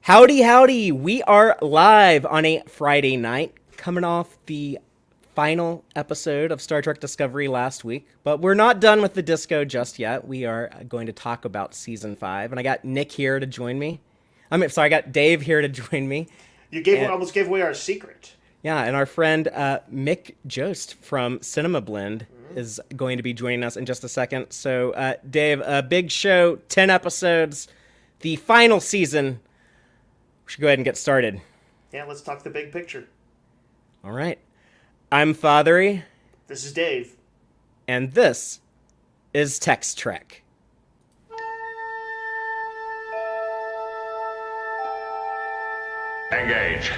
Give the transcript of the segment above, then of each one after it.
Howdy, howdy. We are live on a Friday night, coming off the final episode of Star Trek Discovery last week. But we're not done with the disco just yet. We are going to talk about Season 5. And I got Nick here to join me. I got Dave here to join me. Almost gave away our secret. Yeah, and our friend Mick Jost from Cinema Blend is going to be joining us in just a second. So, Dave, a big show, 10 episodes, the final season. We should go ahead and get started. Yeah, let's talk the big picture. All right. I'm Fatheree. This is Dave. And this is Tex-Trek. Engage.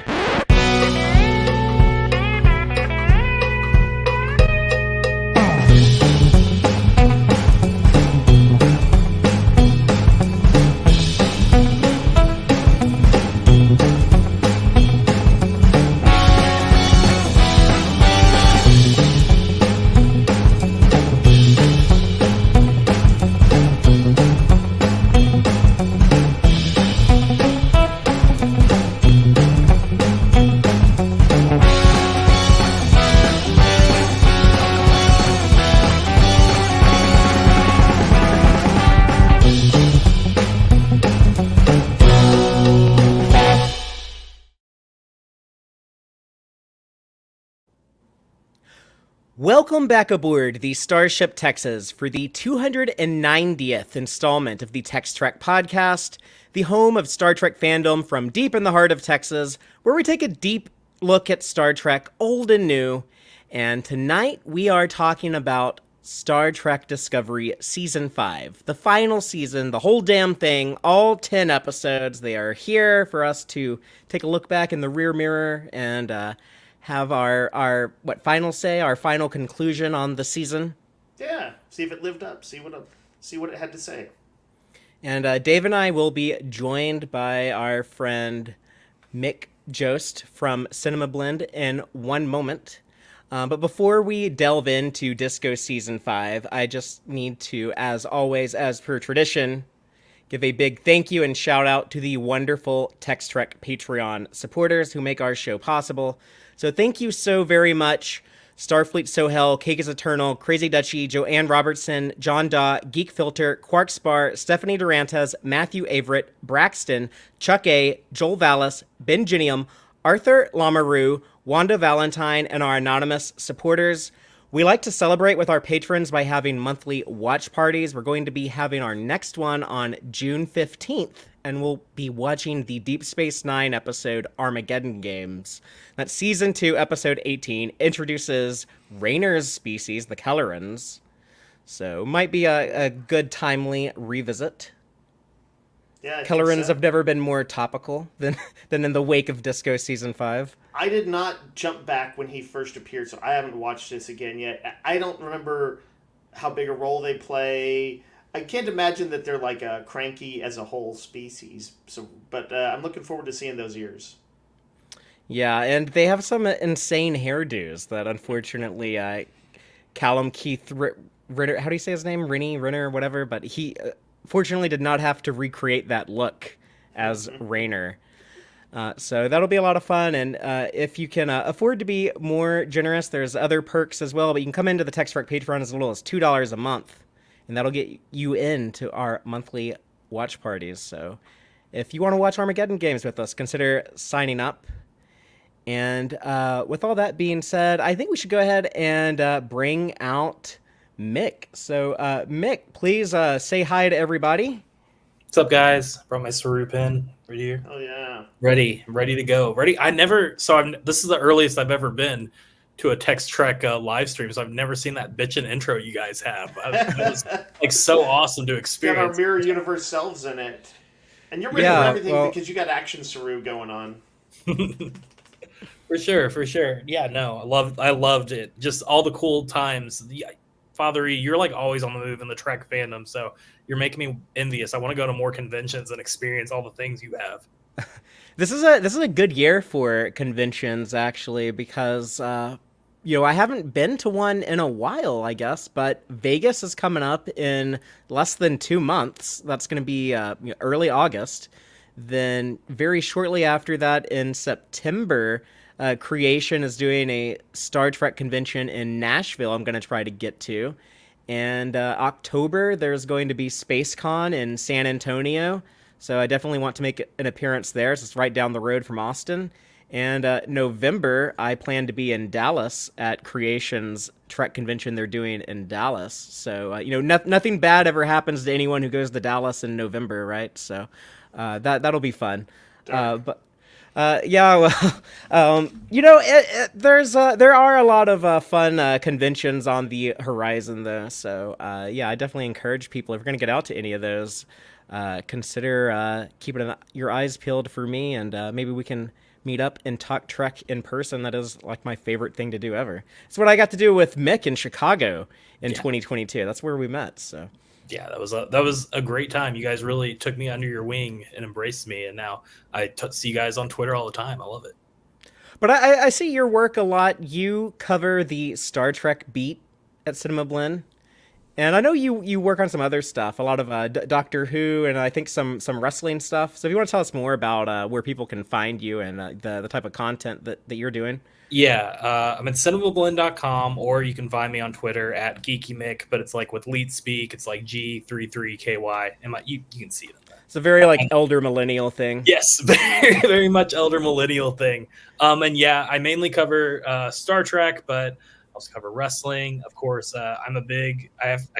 Welcome back aboard the Starship Texas for the 290th installment of the Tex-Trek podcast, the home of Star Trek fandom from deep in the heart of Texas, where we take a deep look at Star Trek, old and new. And tonight we are talking about Star Trek Discovery Season 5, the final season, the whole damn thing, all 10 episodes. They are here for us to take a look back in the rear mirror and have our final conclusion on the season. Yeah, see if it lived up. See what it had to say. And Dave and I will be joined by our friend Mick Jost from Cinema Blend in one moment. But before we delve into Disco Season 5, I just need to, as always, as per tradition, give a big thank you and shout out to the wonderful Tex-Trek Patreon supporters who make our show possible. So thank you so very much. Starfleet Sohel, Cake is Eternal, Crazy Dutchie, Joanne Robertson, John Daw, Geek Filter, Quark Spar, Stephanie Durantes, Matthew Averett, Braxton, Chuck A, Joel Vallis, Ben Ginium, Arthur Lamoureux, Wanda Valentine, and our anonymous supporters. We like to celebrate with our patrons by having monthly watch parties. We're going to be having our next one on June 15th, and we'll be watching the Deep Space Nine episode Armageddon Games. That Season 2, Episode 18, introduces Raynor's species, the Kellorans. So, might be a good, timely revisit. Yeah, Kellorans have never been more topical than in the wake of Disco Season 5. I did not jump back when he first appeared, so I haven't watched this again yet. I don't remember how big a role they play. I can't imagine that they're like a cranky as a whole species. But I'm looking forward to seeing those ears. Yeah, and they have some insane hairdos that unfortunately Callum Keith Ritter, how do you say his name? Renner, whatever, but he fortunately did not have to recreate that look as Raynor. So that'll be a lot of fun, and if you can afford to be more generous, there's other perks as well, but you can come into the Tex-Trek Patreon as little as $2 a month, and that'll get you into our monthly watch parties. So if you want to watch Armageddon Games with us, consider signing up. And with all that being said, I think we should go ahead and bring out Mick. So Mick, please say hi to everybody. What's up, guys? Brought my Saru pen right here. Oh yeah, ready to go. This is the earliest I've ever been to a Tex-Trek live stream, so I've never seen that bitchin' intro you guys have. It was like so awesome to experience. Got our mirror universe selves in it, and you're ready for everything because you got action Saru going on. For sure. Yeah, no, I loved it. Just all the cool times. Fatheree, you're like always on the move in the Trek fandom, so you're making me envious. I want to go to more conventions and experience all the things you have. This is a good year for conventions, actually, because I haven't been to one in a while, I guess, but Vegas is coming up in less than 2 months. That's going to be early August. Then very shortly after that, in September, Creation is doing a Star Trek convention in Nashville. I'm going to try to get to. And October, there's going to be SpaceCon in San Antonio. So I definitely want to make an appearance there. So it's right down the road from Austin. And November, I plan to be in Dallas at Creation's Trek convention they're doing in Dallas. So, nothing bad ever happens to anyone who goes to Dallas in November, right? So that'll be fun. But yeah, well, there are a lot of fun conventions on the horizon, though. So yeah, I definitely encourage people, if you're going to get out to any of those, consider keeping your eyes peeled for me, and maybe we can meet up and talk Trek in person. That is like my favorite thing to do ever. It's what I got to do with Mick in Chicago in 2022. That's where we met. So yeah, that was a great time. You guys really took me under your wing and embraced me, and now I see you guys on Twitter all the time. I love it. But I see your work a lot. You cover the Star Trek beat at Cinema Blend, and I know you work on some other stuff, a lot of Doctor Who, and I think some wrestling stuff. So if you want to tell us more about where people can find you and the type of content that you're doing. Yeah, I'm at cinemablend.com, or you can find me on Twitter at GeekyMick, but it's like with lead speak, it's like G33KY, and you can see it in there. It's a very like elder millennial thing. Yes, very, very much elder millennial thing. And yeah, I mainly cover Star Trek, but I also cover wrestling. Of course, I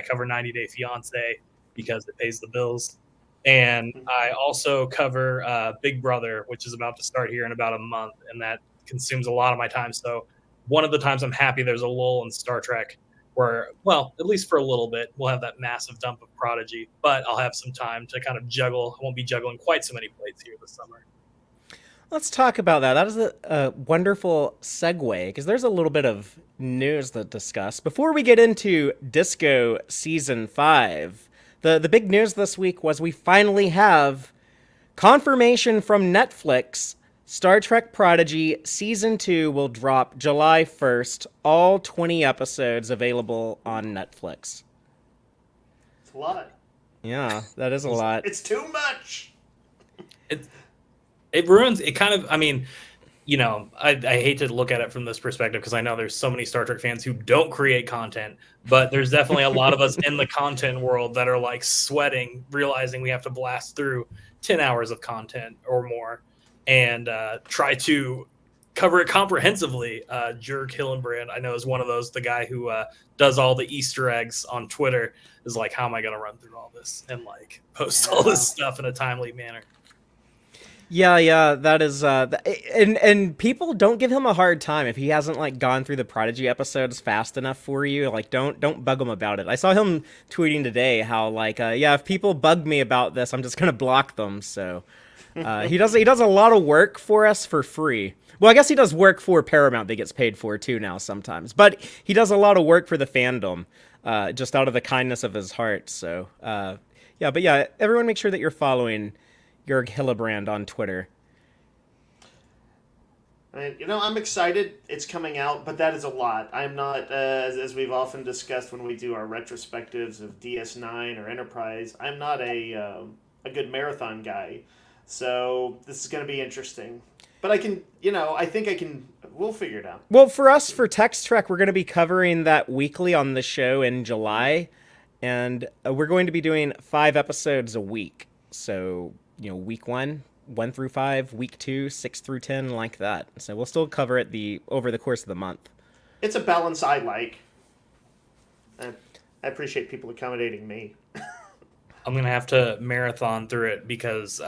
cover 90 Day Fiance because it pays the bills. And I also cover Big Brother, which is about to start here in about a month, and that consumes a lot of my time. So one of the times I'm happy there's a lull in Star Trek where, well, at least for a little bit, we'll have that massive dump of Prodigy, but I'll have some time to kind of juggle. I won't be juggling quite so many plates here this summer. Let's talk about that. That is a wonderful segue, because there's a little bit of news to discuss. Before we get into Disco Season 5, the big news this week was we finally have confirmation from Netflix. Star Trek Prodigy Season 2 will drop July 1st, all 20 episodes available on Netflix. It's a lot. Yeah, that is a lot. It's too much. It ruins it kind of. I mean, I hate to look at it from this perspective because I know there's so many Star Trek fans who don't create content, but there's definitely a lot of us in the content world that are like sweating, realizing we have to blast through 10 hours of content or more and try to cover it comprehensively. Jerk Hillenbrand, I know, is one of those. The guy who does all the Easter eggs on Twitter is like, how am I going to run through all this and like post all this stuff in a timely manner? Yeah, that is, and people don't give him a hard time if he hasn't like gone through the Prodigy episodes fast enough for you. Like, don't bug him about it. I saw him tweeting today how like, yeah, if people bug me about this, I'm just gonna block them. So he does a lot of work for us for free. Well, I guess he does work for Paramount that gets paid for too now sometimes, but he does a lot of work for the fandom, just out of the kindness of his heart. So yeah, everyone make sure that you're following Jörg Hillebrand on Twitter. I'm excited it's coming out, but that is a lot. I'm not, as we've often discussed when we do our retrospectives of DS9 or Enterprise, I'm not a good marathon guy. So this is going to be interesting. But I think we'll figure it out. Well, for us, for Tex-Trek, we're going to be covering that weekly on the show in July. And we're going to be doing 5 episodes a week. So, week 1 through 5, week 2, 6 through 10, like that. So we'll still cover it over the course of the month. It's a balance I like. I appreciate people accommodating me. I'm going to have to marathon through it because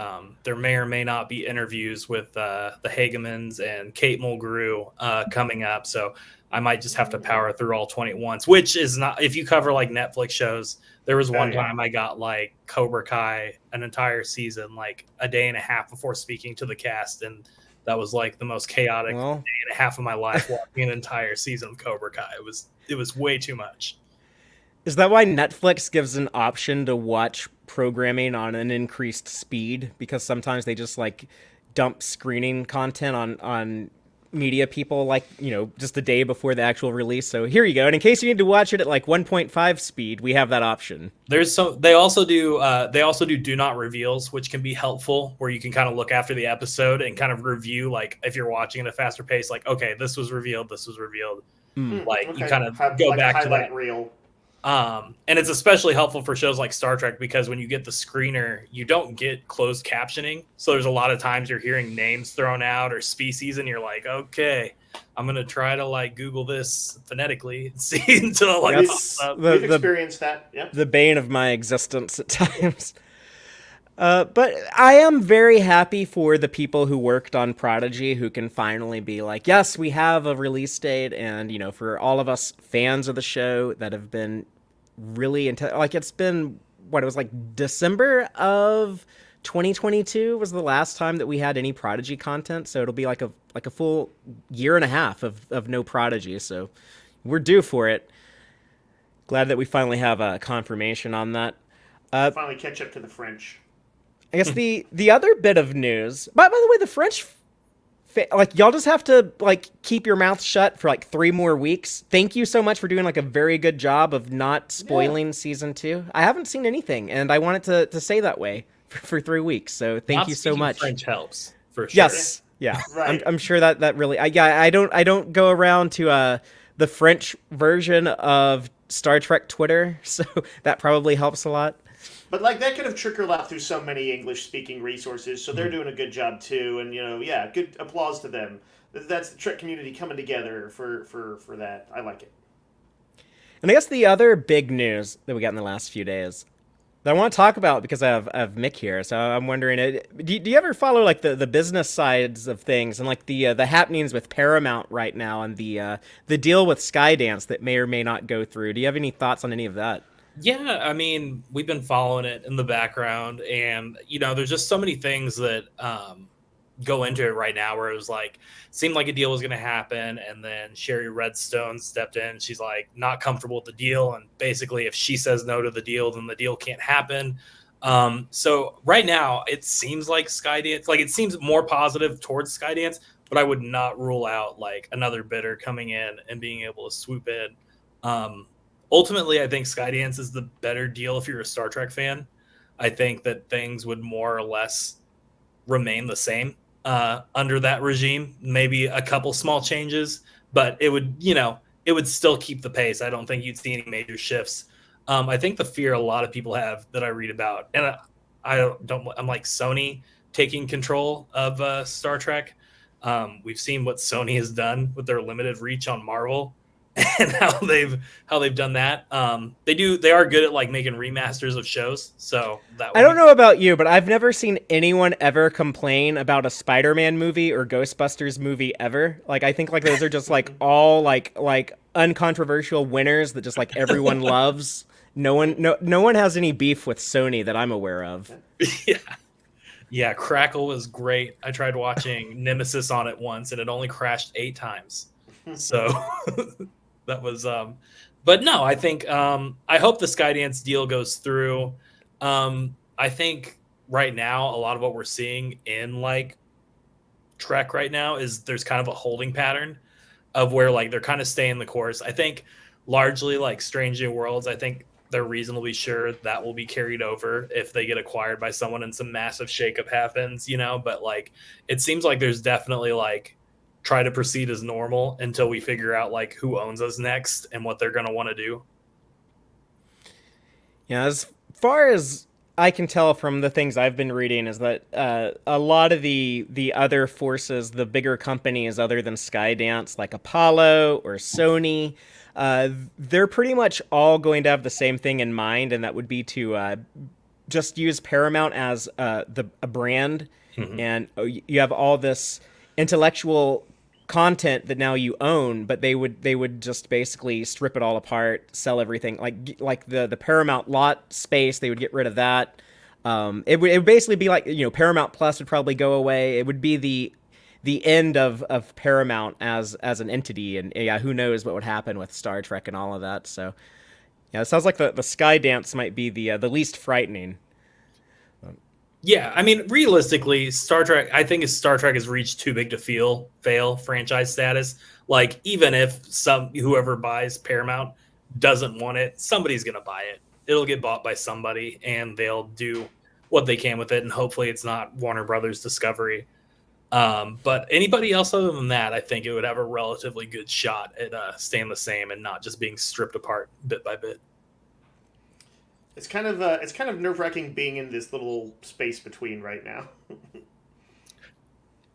there may or may not be interviews with the Hagemans and Kate Mulgrew coming up. So I might just have to power through all 20 at once, which is not, if you cover like Netflix shows, there was one time I got like Cobra Kai, an entire season, like a day and a half before speaking to the cast. And that was like the most chaotic day and a half of my life watching an entire season of Cobra Kai. It was way too much. Is that why Netflix gives an option to watch programming on an increased speed? Because sometimes they just like dump screening content on media people, like, just the day before the actual release. So here you go. And in case you need to watch it at like 1.5 speed, we have that option. They also do not reveals, which can be helpful, where you can kind of look after the episode and kind of review, like if you're watching at a faster pace, like, okay, this was revealed. Like Okay. you kind of Have go like back a to highlight that. reel. And it's especially helpful for shows like Star Trek, because when you get the screener, you don't get closed captioning. So there's a lot of times you're hearing names thrown out or species, and you're like, okay, I'm gonna try to like Google this phonetically and see until like pops up. We've experienced that. Yep. The bane of my existence at times. But I am very happy for the people who worked on Prodigy, who can finally be like, yes, we have a release date. And, for all of us fans of the show that have been really like, it's been what it was like December of 2022 was the last time that we had any Prodigy content. So it'll be like a full year and a half of no Prodigy. So we're due for it. Glad that we finally have a confirmation on that. Finally catch up to the French. I guess the other bit of news. By the way, the French, like, y'all just have to like keep your mouth shut for like 3 more weeks. Thank you so much for doing like a very good job of not spoiling season 2. I haven't seen anything, and I wanted to say that way for 3 weeks. So thank you so much. French helps for sure. Yes, yeah. Right. I'm sure that really. I don't go around to the French version of Star Trek Twitter, so that probably helps a lot. But like that could have trickled out through so many English-speaking resources, so they're doing a good job too. And good applause to them. That's the Trek community coming together for that. I like it. And I guess the other big news that we got in the last few days that I want to talk about, because I have Mick here, so I'm wondering, do you ever follow like the business sides of things and like the happenings with Paramount right now and the deal with Skydance that may or may not go through? Do you have any thoughts on any of that? Yeah, I mean, we've been following it in the background, and there's just so many things that go into it right now, where it was like, seemed like a deal was going to happen, and then Sherry Redstone stepped in. She's like not comfortable with the deal, and basically, if she says no to the deal, then the deal can't happen. So right now, it seems like Skydance, like it seems more positive towards Skydance, but I would not rule out like another bidder coming in and being able to swoop in. Ultimately, I think Skydance is the better deal if you're a Star Trek fan. I think that things would more or less remain the same under that regime. Maybe a couple small changes, but it would still keep the pace. I don't think you'd see any major shifts. I think the fear a lot of people have that I read about, and I'm like Sony taking control of Star Trek. We've seen what Sony has done with their limited reach on Marvel. And how they've done that. They are good at like making remasters of shows. So that I don't know about you, but I've never seen anyone ever complain about a Spider-Man movie or Ghostbusters movie ever. Like, I think like those are just like all like uncontroversial winners that just like everyone loves. No one has any beef with Sony that I'm aware of. Yeah, Crackle was great. I tried watching Nemesis on it once, and it only crashed 8 times. So that was but no, I think I hope the Skydance deal goes through. I think right now a lot of what we're seeing in like Trek right now is there's kind of a holding pattern of where like they're kind of staying the course. I think largely like Strange New Worlds, I think they're reasonably sure that will be carried over if they get acquired by someone and some massive shakeup happens, but like it seems like there's definitely like try to proceed as normal until we figure out like who owns us next and what they're going to want to do. Yeah, as far as I can tell from the things I've been reading is that a lot of the other forces, the bigger companies other than Skydance, like Apollo or Sony, they're pretty much all going to have the same thing in mind, and that would be to just use Paramount as a brand, and you have all this intellectual content that now you own, but they would just basically strip it all apart, sell everything, like the Paramount lot space. They would get rid of that. It would basically be like Paramount Plus would probably go away. It would be the end of Paramount as an entity, and who knows what would happen with Star Trek and all of that. So it sounds like the Skydance might be the least frightening. Yeah, I mean, realistically, Star Trek. I think Star Trek has reached too big to fail franchise status. Like, even if whoever buys Paramount doesn't want it, somebody's gonna buy it. It'll get bought by somebody, and they'll do what they can with it. And hopefully, it's not Warner Brothers Discovery. But anybody else other than that, I think it would have a relatively good shot at staying the same and not just being stripped apart bit by bit. It's kind of nerve wracking being in this little space between right now.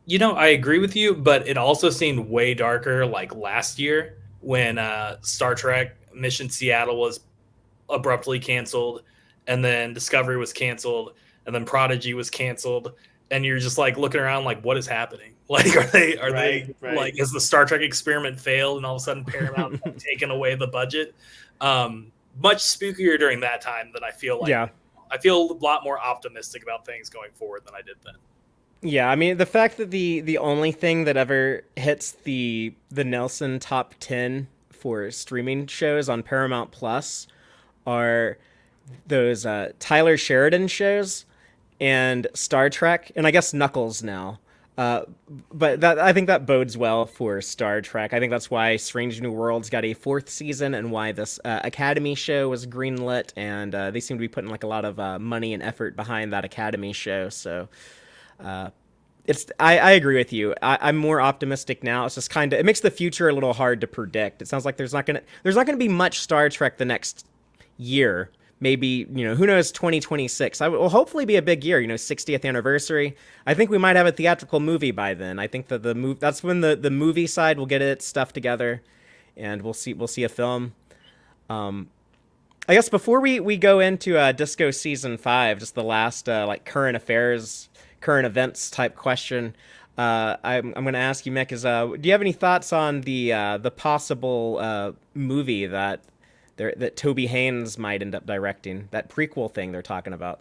You know, I agree with you, but it also seemed way darker like last year when Star Trek Mission Seattle was abruptly canceled, and then Discovery was canceled, and then Prodigy was canceled, and you're just like looking around like, what is happening? Like, are they like, has the Star Trek experiment failed, and all of a sudden Paramount taken away the budget? Much spookier during that time than I feel like. Yeah. I feel a lot more optimistic about things going forward than I did then. Yeah, I mean, the fact that the only thing that ever hits the Nelson top 10 for streaming shows on Paramount Plus are those Tyler Sheridan shows and Star Trek, and I guess Knuckles now. But I think that bodes well for Star Trek. I think that's why Strange New Worlds got a fourth season, and why this Academy show was greenlit, and they seem to be putting like a lot of money and effort behind that Academy show. So I agree with you. I'm more optimistic now. It's just kind of, it makes the future a little hard to predict. It sounds like there's not gonna be much Star Trek the next year. Maybe, who knows, 2026. I will hopefully be a big year, 60th anniversary. I think we might have a theatrical movie by then. I think that that's when the movie side will get its stuff together, and we'll see a film. I guess before we go into Disco season 5, just the last like current affairs, current events type question. I'm going to ask you, Mick, do you have any thoughts on the possible movie that Toby Haynes might end up directing, that prequel thing they're talking about?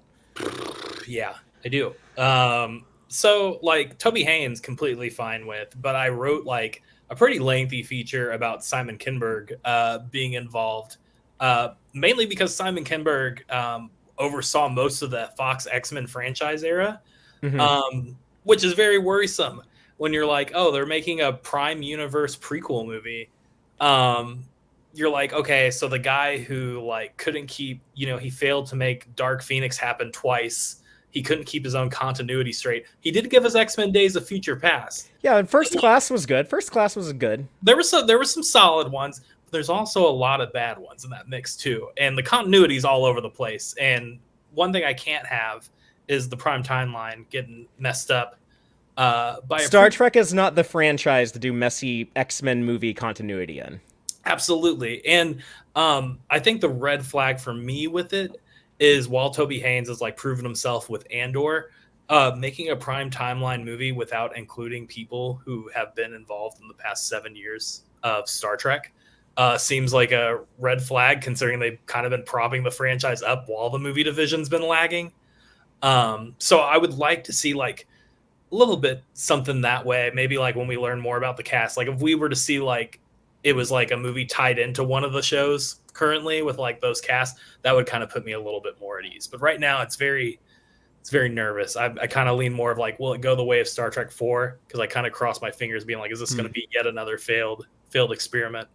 Yeah, I do. So like Toby Haynes, completely fine with, but I wrote like a pretty lengthy feature about Simon Kinberg being involved, mainly because Simon Kinberg oversaw most of the Fox X-Men franchise era, which is very worrisome when you're like, oh, they're making a Prime Universe prequel movie. You're like, okay, so the guy who like couldn't keep, he failed to make Dark Phoenix happen twice. He couldn't keep his own continuity straight. He did give us X-Men Days of Future Past. Yeah, and First Class was good. First Class was good. There were some solid ones, but there's also a lot of bad ones in that mix too. And the continuity is all over the place. And one thing I can't have is the prime timeline getting messed up. By Star Trek is not the franchise to do messy X-Men movie continuity in. Absolutely. And I think the red flag for me with it is, while Toby Haynes has like proven himself with Andor, making a prime timeline movie without including people who have been involved in the past 7 years of Star Trek seems like a red flag, considering they've kind of been propping the franchise up while the movie division's been lagging. So I would like to see like a little bit something that way. Maybe like when we learn more about the cast, like if we were to see like it was like a movie tied into one of the shows currently with like those casts, that would kind of put me a little bit more at ease. But right now it's very nervous. I kind of lean more of like, will it go the way of Star Trek 4? Because I kind of cross my fingers being like, is this going to be yet another failed experiment?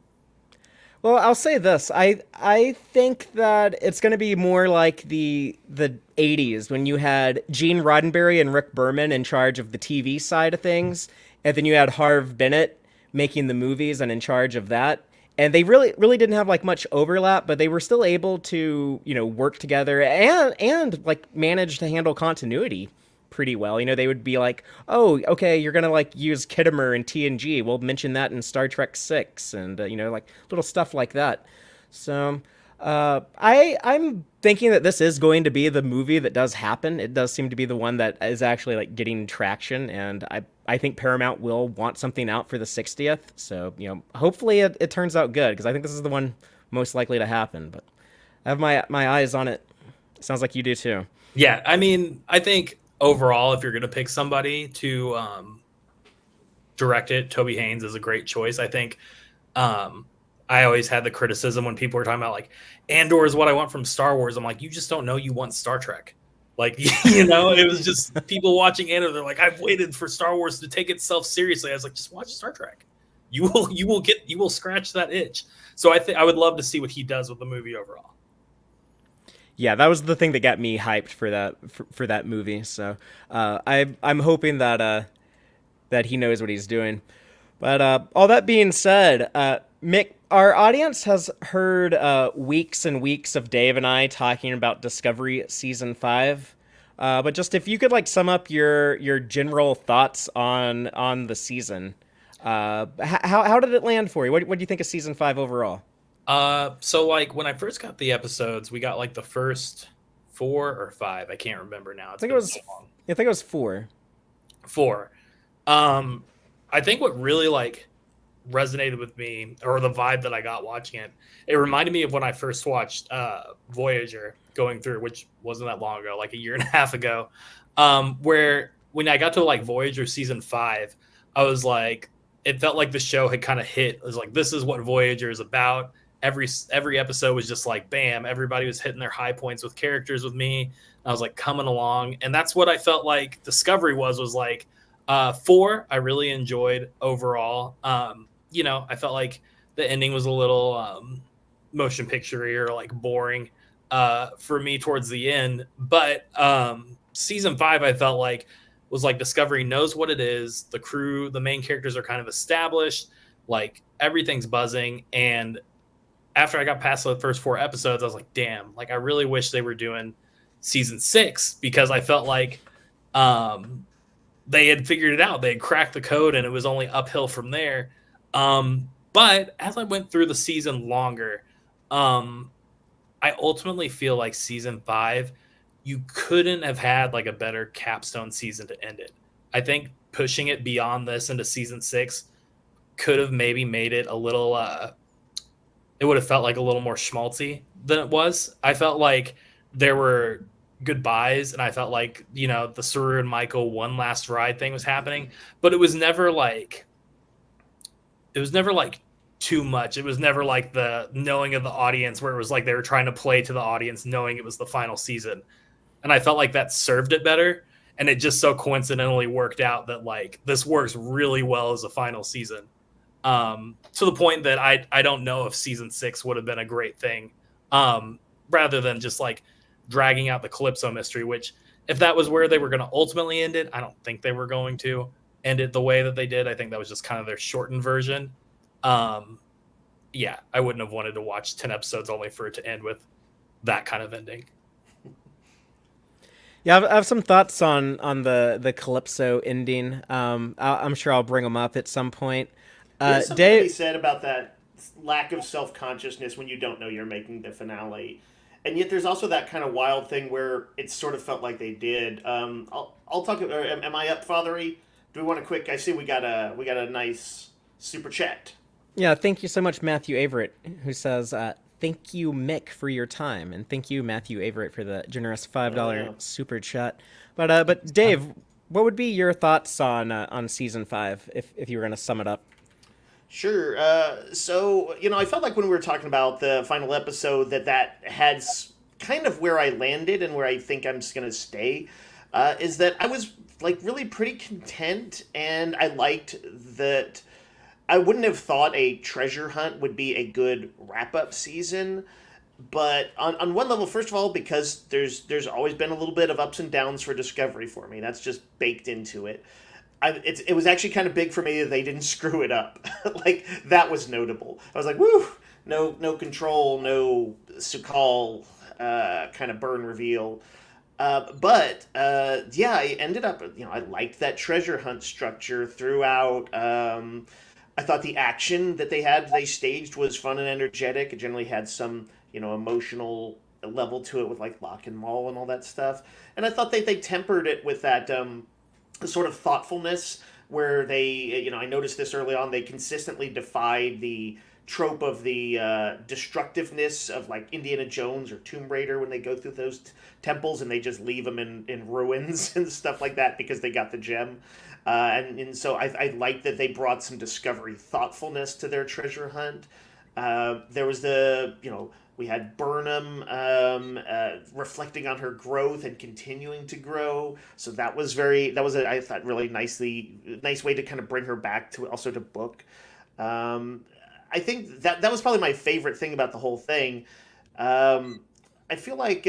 Well, I'll say this. I think that it's going to be more like the 80s, when you had Gene Roddenberry and Rick Berman in charge of the TV side of things, and then you had Harve Bennett making the movies and in charge of that. And they really didn't have like much overlap, but they were still able to, work together and like manage to handle continuity pretty well. They would be like, oh, okay, you're going to like use Kittimer and TNG. We'll mention that in Star Trek 6, and, like little stuff like that. So I'm thinking that this is going to be the movie that does happen. It does seem to be the one that is actually like getting traction, and I think Paramount will want something out for the 60th. So, hopefully it turns out good, because I think this is the one most likely to happen. But I have my eyes on it. Sounds like you do too. Yeah, I mean, I think overall, if you're going to pick somebody to direct it, Toby Haynes is a great choice. I think I always had the criticism when people were talking about like, Andor is what I want from Star Wars. I'm like, you just don't know you want Star Trek. Like, it was just people watching anime. They're like, I've waited for Star Wars to take itself seriously. I was like, just watch Star Trek. You will scratch that itch. So I think I would love to see what he does with the movie overall. Yeah, that was the thing that got me hyped for that movie. So I'm hoping that he knows what he's doing. But all that being said, Mick, our audience has heard weeks and weeks of Dave and I talking about Discovery season 5. But just if you could like sum up your general thoughts on the season, how did it land for you? What do you think of season 5 overall? So like when I first got the episodes, we got like the first 4 or 5. I can't remember now. I It's think it been was so long. I think it was 4. 4. Um, I think what really like resonated with me, or the vibe that I got watching it, it reminded me of when I first watched Voyager going through, which wasn't that long ago, like a year and a half ago. Where when I got to like Voyager season 5, I was like, it felt like the show had kind of hit. It was like, this is what Voyager is about. Every episode was just like bam, everybody was hitting their high points with characters with me. I was like coming along, and that's what I felt like Discovery was like. 4 I really enjoyed overall. I felt like the ending was a little motion picture-y or like boring for me towards the end. But season 5 I felt like was like Discovery knows what it is. The crew, the main characters are kind of established, like everything's buzzing. And after I got past the first 4 episodes, I was like, damn, like I really wish they were doing season 6, because I felt like they had figured it out. They had cracked the code, and it was only uphill from there. But as I went through the season longer, um, I ultimately feel like season 5, you couldn't have had like a better capstone season to end it. I think pushing it beyond this into season 6 could have maybe made it a little it would have felt like a little more schmaltzy than it was. I felt like there were goodbyes, and I felt like, the Saru and Michael one last ride thing was happening, but it was never like too much. It was never like the knowing of the audience where it was like they were trying to play to the audience knowing it was the final season. And I felt like that served it better. And it just so coincidentally worked out that like this works really well as a final season. To the point that I don't know if season 6 would have been a great thing. Rather than just like dragging out the Calypso mystery, which if that was where they were going to ultimately end it, I don't think they were going to end it the way that they did. I think that was just kind of their shortened version. Um, yeah, I wouldn't have wanted to watch 10 episodes only for it to end with that kind of ending. Yeah, I have some thoughts on the Calypso ending. I'm sure I'll bring them up at some point. There's something to be Dave, said about that lack of self consciousness when you don't know you're making the finale, and yet there's also that kind of wild thing where it sort of felt like they did. I'll talk. Or am I up, Fatheree? Do we want a quick? I see we got a nice super chat. yeah, thank you so much, Matthew Averett, who says, "Thank you, Mick, for your time," and thank you, Matthew Averett, for the generous $5 Yeah. super chat. But Dave, what would be your thoughts on season 5 if you were going to sum it up? Sure. So, I felt like when we were talking about the final episode that had kind of where I landed and where I think I'm just going to stay, is that I was like really pretty content, and I liked that. I wouldn't have thought a treasure hunt would be a good wrap up season, but on one level, first of all, because there's always been a little bit of ups and downs for Discovery for me. That's just baked into it. It was actually kind of big for me that they didn't screw it up. Like that was notable. I was like, woo, no control, no Sukal kind of burn reveal. But yeah, I ended up, I liked that treasure hunt structure throughout. I thought the action that they staged was fun and energetic. It generally had some, emotional level to it with like Lock and Maul and all that stuff. And I thought they tempered it with that sort of thoughtfulness where they, I noticed this early on, they consistently defied the trope of the destructiveness of like Indiana Jones or Tomb Raider when they go through those temples and they just leave them in ruins and stuff like that because they got the gem. And so I like that they brought some Discovery thoughtfulness to their treasure hunt. There was the, We had Burnham reflecting on her growth and continuing to grow. So that was I thought really nice way to kind of bring her back to also to book. Um, I think that was probably my favorite thing about the whole thing. Um, I feel like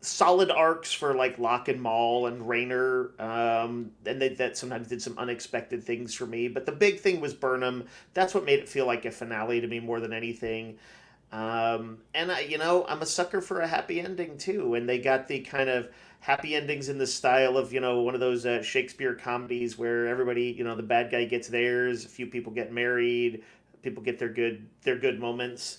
solid arcs for like Locke and Maul and Rayner, and that sometimes did some unexpected things for me. But the big thing was Burnham. That's what made it feel like a finale to me more than anything. And I'm a sucker for a happy ending too. And they got the kind of happy endings in the style of one of those Shakespeare comedies where everybody, the bad guy gets theirs, a few people get married, people get their good moments.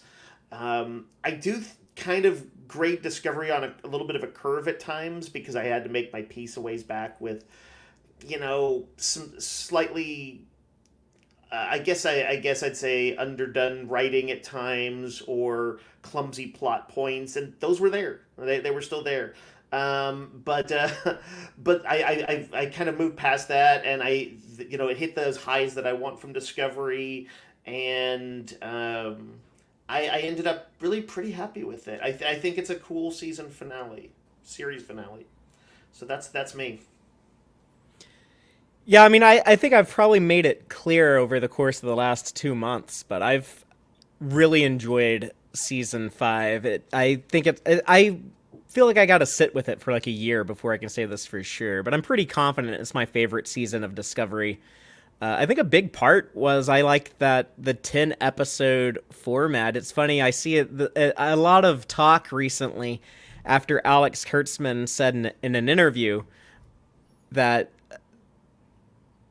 I do kind of grade Discovery on a little bit of a curve at times because I had to make my peace a ways back with some slightly I guess I'd say underdone writing at times or clumsy plot points, and those were there. They were still there. But but I kind of moved past that, and it hit those highs that I want from Discovery, and I ended up really pretty happy with it. I think it's a cool series finale. So that's me. Yeah, I mean, I think I've probably made it clear over the course of the last 2 months, but I've really enjoyed season 5. I feel like I got to sit with it for like a year before I can say this for sure, but I'm pretty confident it's my favorite season of Discovery. I think a big part was I like that the 10 episode format. It's funny, I see a lot of talk recently after Alex Kurtzman said in an interview that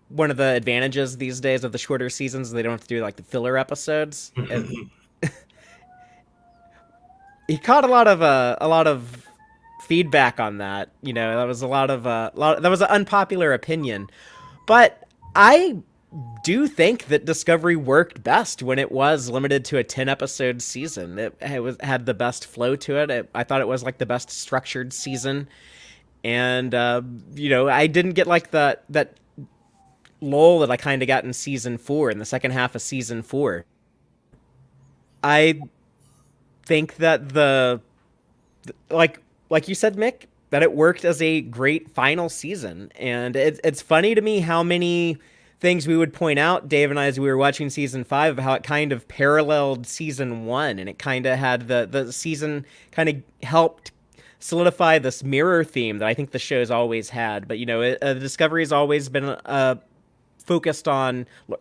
one of the advantages these days of the shorter seasons is they don't have to do like the filler episodes. And he caught a lot of feedback on that. That was that was an unpopular opinion, but I do think that Discovery worked best when it was limited to a 10 episode season. Had the best flow to it. I thought it was like the best structured season, and I didn't get like that lull that I kind of got in season 4, in the second half of season 4. I think that like you said, Mick, that it worked as a great final season, and it's funny to me how many things we would point out, Dave and I, as we were watching season 5, of how it kind of paralleled season 1, and it kind of had the season kind of helped solidify this mirror theme that I think the show's always had. But Discovery has always been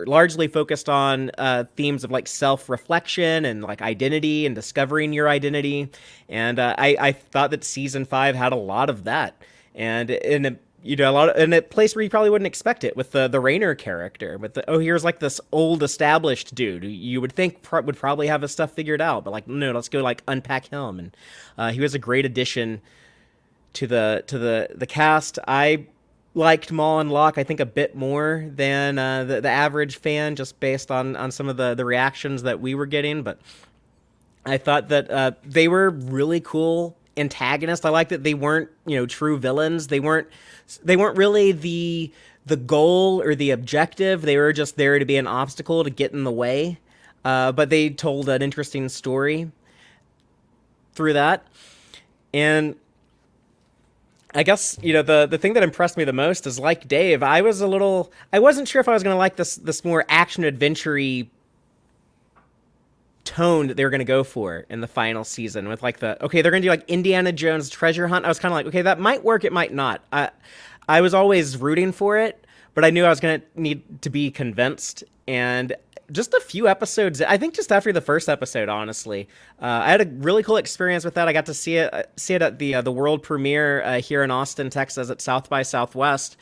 largely focused on themes of like self-reflection and like identity and discovering your identity, and I thought that season 5 had a lot of that, and in a place where you probably wouldn't expect it, with the Rayner character, with here's like this old established dude who you would think would probably have his stuff figured out, but like, no, let's go like unpack him. And he was a great addition to the cast. I liked Maul and Locke, I think, a bit more than the average fan, just based on some of the reactions that we were getting. But I thought that they were really cool antagonists. I like that they weren't true villains. They weren't really the goal or the objective. They were just there to be an obstacle to get in the way. But they told an interesting story through that. And I guess, the thing that impressed me the most is, like Dave, I wasn't sure if I was going to like this more action adventure-y tone that they were going to go for in the final season, with like they're going to do like Indiana Jones treasure hunt. I was kind of like, okay, that might work, it might not. I was always rooting for it, but I knew I was going to need to be convinced. And just a few episodes, I think just after the first episode, honestly, I had a really cool experience with that. I got to see it at the world premiere here in Austin, Texas, at South by Southwest.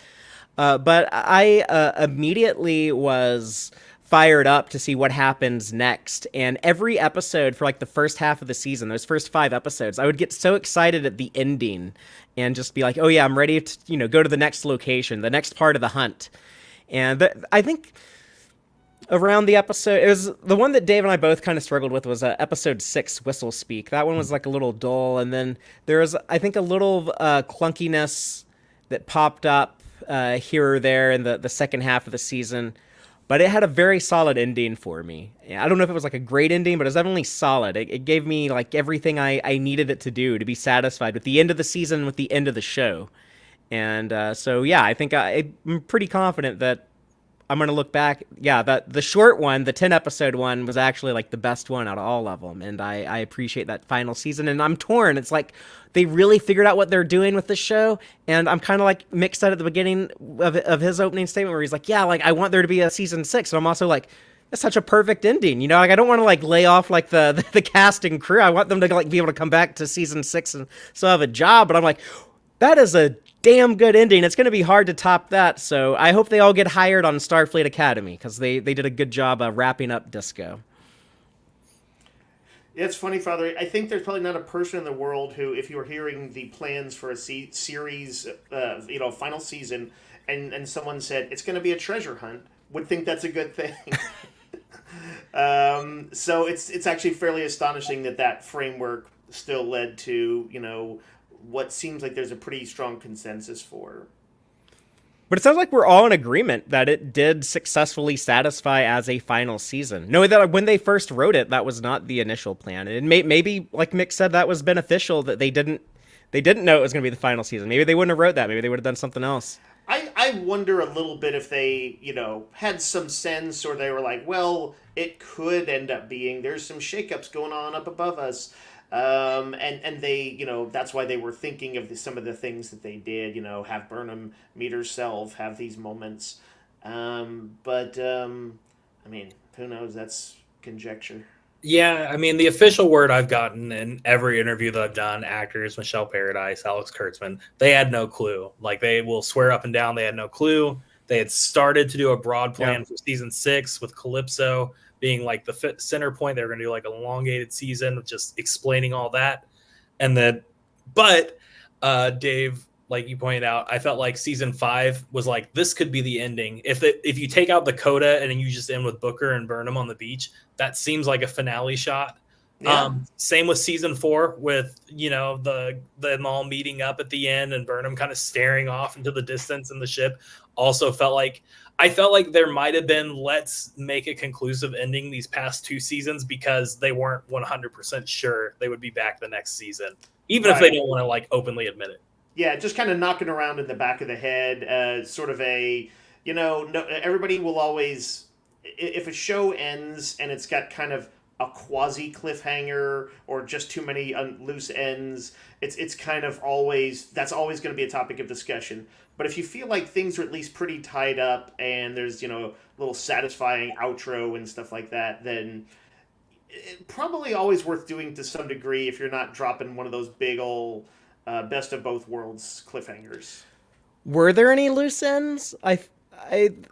But I immediately was fired up to see what happens next. And every episode for like the first half of the season, those first 5 episodes, I would get so excited at the ending and just be like, oh yeah, I'm ready to go to the next location, the next part of the hunt. And I think around the episode, it was the one that Dave and I both kind of struggled with, was episode 6, Whistle Speak. That one was like a little dull, and then there was, I think, a little clunkiness that popped up here or there in the second half of the season. but it had a very solid ending for me. I don't know if it was like a great ending, but it was definitely solid. It gave me like everything I needed it to do to be satisfied with the end of the season, with the end of the show. And so, yeah, I think I'm pretty confident that I'm gonna look back. Yeah, the short one, the 10 episode one, was actually like the best one out of all of them, and I appreciate that final season. And I'm torn. It's like they really figured out what they're doing with the show, and I'm kind of like mixed at the beginning of his opening statement where he's like, "Yeah, like I want there to be a season 6," and I'm also like, "That's such a perfect ending." You know, like I don't want to like lay off like the cast and crew. I want them to like be able to come back to season 6 and still have a job. But I'm like, that is a damn good ending. It's going to be hard to top that. So I hope they all get hired on Starfleet Academy because they did a good job of wrapping up Disco. Yeah, it's funny, Father. I think there's probably not a person in the world who, if you were hearing the plans for a series, final season, and someone said it's going to be a treasure hunt, would think that's a good thing. So it's actually fairly astonishing that framework still led to what seems like there's a pretty strong consensus for. But it sounds like we're all in agreement that it did successfully satisfy as a final season. Knowing that when they first wrote it, that was not the initial plan. And maybe, like Mick said, that was beneficial that they didn't know it was going to be the final season. Maybe they wouldn't have wrote that. Maybe they would have done something else. I wonder a little bit if they, had some sense, or they were like, well, it could end up being, there's some shakeups going on up above us. And they, that's why they were thinking of some of the things that they did, have Burnham meet herself, have these moments. I mean, who knows? That's conjecture. Yeah, I mean, the official word I've gotten in every interview that I've done, actors, Michelle Paradise, Alex Kurtzman, they had no clue. Like, they will swear up and down they had no clue. They had started to do a broad plan for season 6 with Calypso being like the center point. They were going to do like an elongated season of just explaining all that. And then, but Dave, like you pointed out, I felt like season 5 was like, this could be the ending. If you take out the coda and then you just end with Booker and Burnham on the beach, that seems like a finale shot. Yeah. Same with season 4 with, them all meeting up at the end and Burnham kind of staring off into the distance in the ship. Also I felt like there might have been, let's make a conclusive ending these past 2 seasons because they weren't 100% sure they would be back the next season, even if they don't want to like openly admit it. Yeah, just kind of knocking around in the back of the head, sort of a, no, everybody will always, if a show ends and it's got kind of a quasi cliffhanger or just too many loose ends, it's kind of that's always going to be a topic of discussion. But if you feel like things are at least pretty tied up and there's, a little satisfying outro and stuff like that, then it's probably always worth doing to some degree if you're not dropping one of those big old best of both worlds cliffhangers. Were there any loose ends? I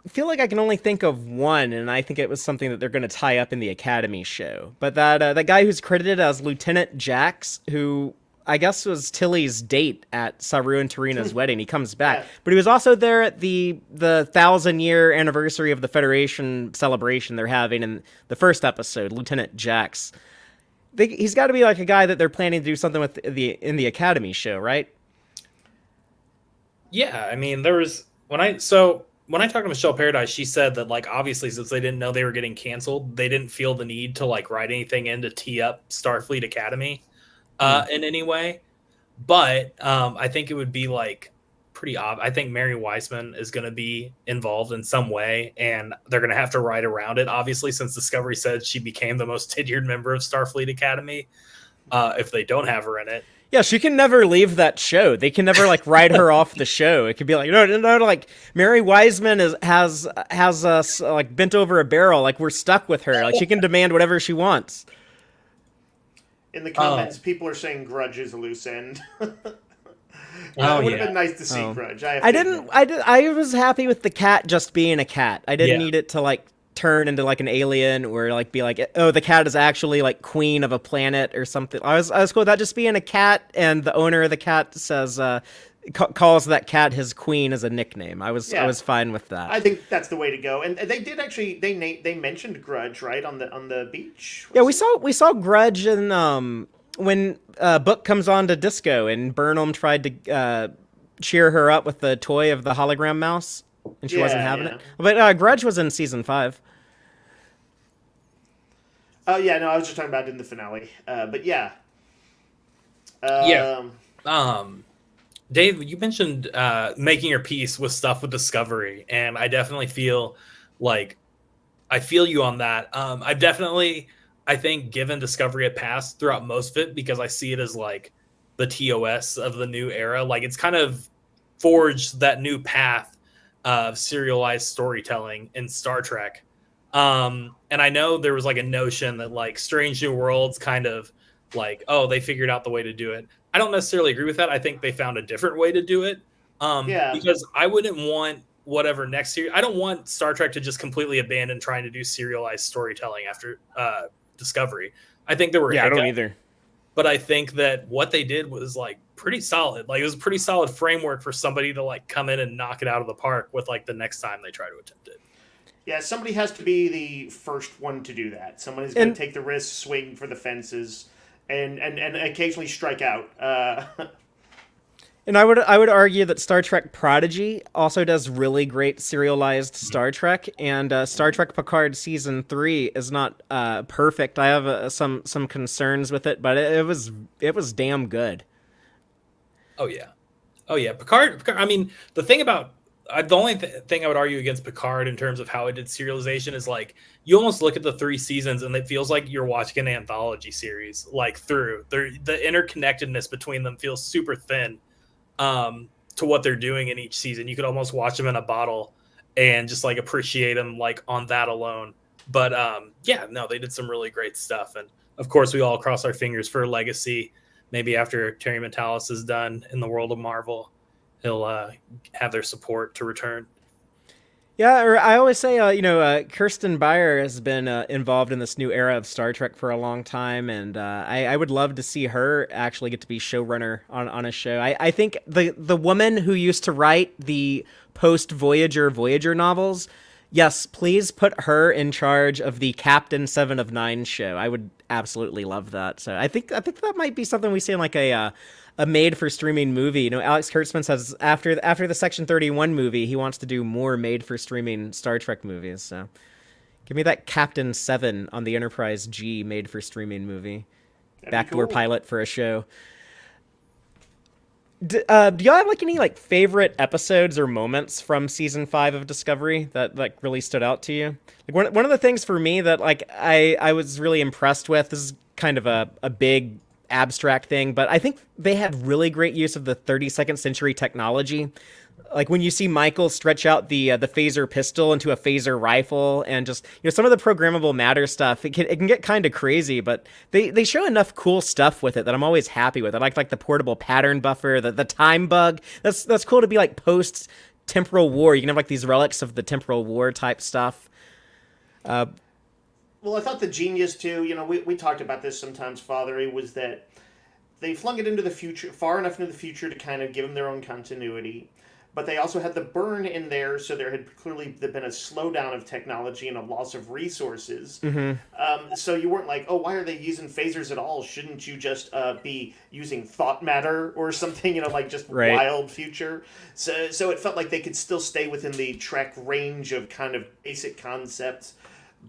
feel like I can only think of one, and I think it was something that they're going to tie up in the Academy show. But that guy who's credited as Lieutenant Jax, who I guess was Tilly's date at Saru and Tarina's wedding, he comes back. Yeah. But he was also there at the 1,000-year anniversary of the Federation celebration they're having in the first episode, Lieutenant Jax. He's got to be like a guy that they're planning to do something with in the Academy show, right? Yeah, I mean, when I talked to Michelle Paradise, she said that like obviously since they didn't know they were getting canceled, they didn't feel the need to like write anything in to tee up Starfleet Academy in any way. But I think it would be like pretty obvious. I think Mary Wiseman is going to be involved in some way, and they're going to have to write around it, obviously, since Discovery said she became the most tenured member of Starfleet Academy. If they don't have her in it. Yeah, she can never leave that show. They can never like write her off the show. It could be like, no, like Mary Wiseman has us like bent over a barrel. Like we're stuck with her. Like she can demand whatever she wants. In the comments, people are saying Grudge is a loose end. It would have been nice to see Grudge. I was happy with the cat just being a cat. I didn't need it to like turn into like an alien or like be like, oh, the cat is actually like queen of a planet or something. I was cool with that just being a cat, and the owner of the cat says calls that cat his queen as a nickname. I was fine with that. I think that's the way to go. And they did actually they mentioned Grudge right on the beach. Yeah, we saw Grudge in when Book comes on to Disco and Burnham tried to cheer her up with the toy of the hologram mouse. and she wasn't having yeah. it. But Grudge was in season 5. Oh yeah, no, I was just talking about it in the finale. But yeah. Yeah. Um, Dave, you mentioned making your peace with stuff with Discovery, and I definitely feel like I feel you on that. I've definitely, I think, given Discovery a pass throughout most of it because I see it as like the TOS of the new era. Like it's kind of forged that new path of serialized storytelling in Star Trek. And I know there was like a notion that like Strange New Worlds kind of like, oh, they figured out the way to do it. I don't necessarily agree with that. I think they found a different way to do it. yeah. Because I wouldn't want whatever next year. I don't want Star Trek to just completely abandon trying to do serialized storytelling after Discovery. I think there were Yeah, I don't hiccups, either. but I think that what they did was like pretty solid. Like it was a pretty solid framework for somebody to like come in and knock it out of the park with like the next time they try to attempt it. Yeah, somebody has to be the first one to do that. Someone is going And to take the risk, swing for the fences, and occasionally strike out. And I would argue that Star Trek Prodigy also does really great serialized Star Trek, and Star Trek Picard season 3 is not perfect. I have some concerns with it, but it was damn good. Oh yeah, oh yeah. Picard. I mean, the thing about the only thing I would argue against Picard in terms of how it did serialization is like you almost look at the 3 seasons and it feels like you're watching an anthology series. Like through the interconnectedness between them feels super thin. To what they're doing in each season. You could almost watch them in a bottle and just like appreciate them like on that alone. But yeah, no, they did some really great stuff. And of course, we all cross our fingers for Legacy. Maybe after Terry Metalis is done in the world of Marvel, he'll have their support to return. Yeah, or I always say, Kirsten Beyer has been involved in this new era of Star Trek for a long time, and I would love to see her actually get to be showrunner on a show. I think the woman who used to write the post-Voyager novels, yes, please put her in charge of the Captain 7 of 9 show. I would absolutely love that. So I think that might be something we see in like a made for streaming movie. Alex Kurtzman says after the Section 31 movie, he wants to do more made for streaming Star Trek movies. So give me that Captain 7 on the Enterprise G made for streaming movie. Backdoor cool. pilot for a show. Do y'all have like any like favorite episodes or moments from season 5 of Discovery that like really stood out to you? Like one of the things for me that like I was really impressed with, this is kind of a big abstract thing, but I think they had really great use of the 32nd century technology. Like when you see Michael stretch out the phaser pistol into a phaser rifle, and just some of the programmable matter stuff, it can get kind of crazy, but they show enough cool stuff with it that I'm always happy with. I like the portable pattern buffer, the time bug. That's cool to be like post temporal war. You can have like these relics of the temporal war type stuff. Well, I thought the genius too. We talked about this sometimes. Fatheree was that they flung it into the future, far enough into the future to kind of give them their own continuity. But they also had the burn in there, so there had clearly been a slowdown of technology and a loss of resources. Mm-hmm. So you weren't like, oh, why are they using phasers at all? Shouldn't you just be using thought matter or something, like just Right. wild future? So it felt like they could still stay within the Trek range of kind of basic concepts.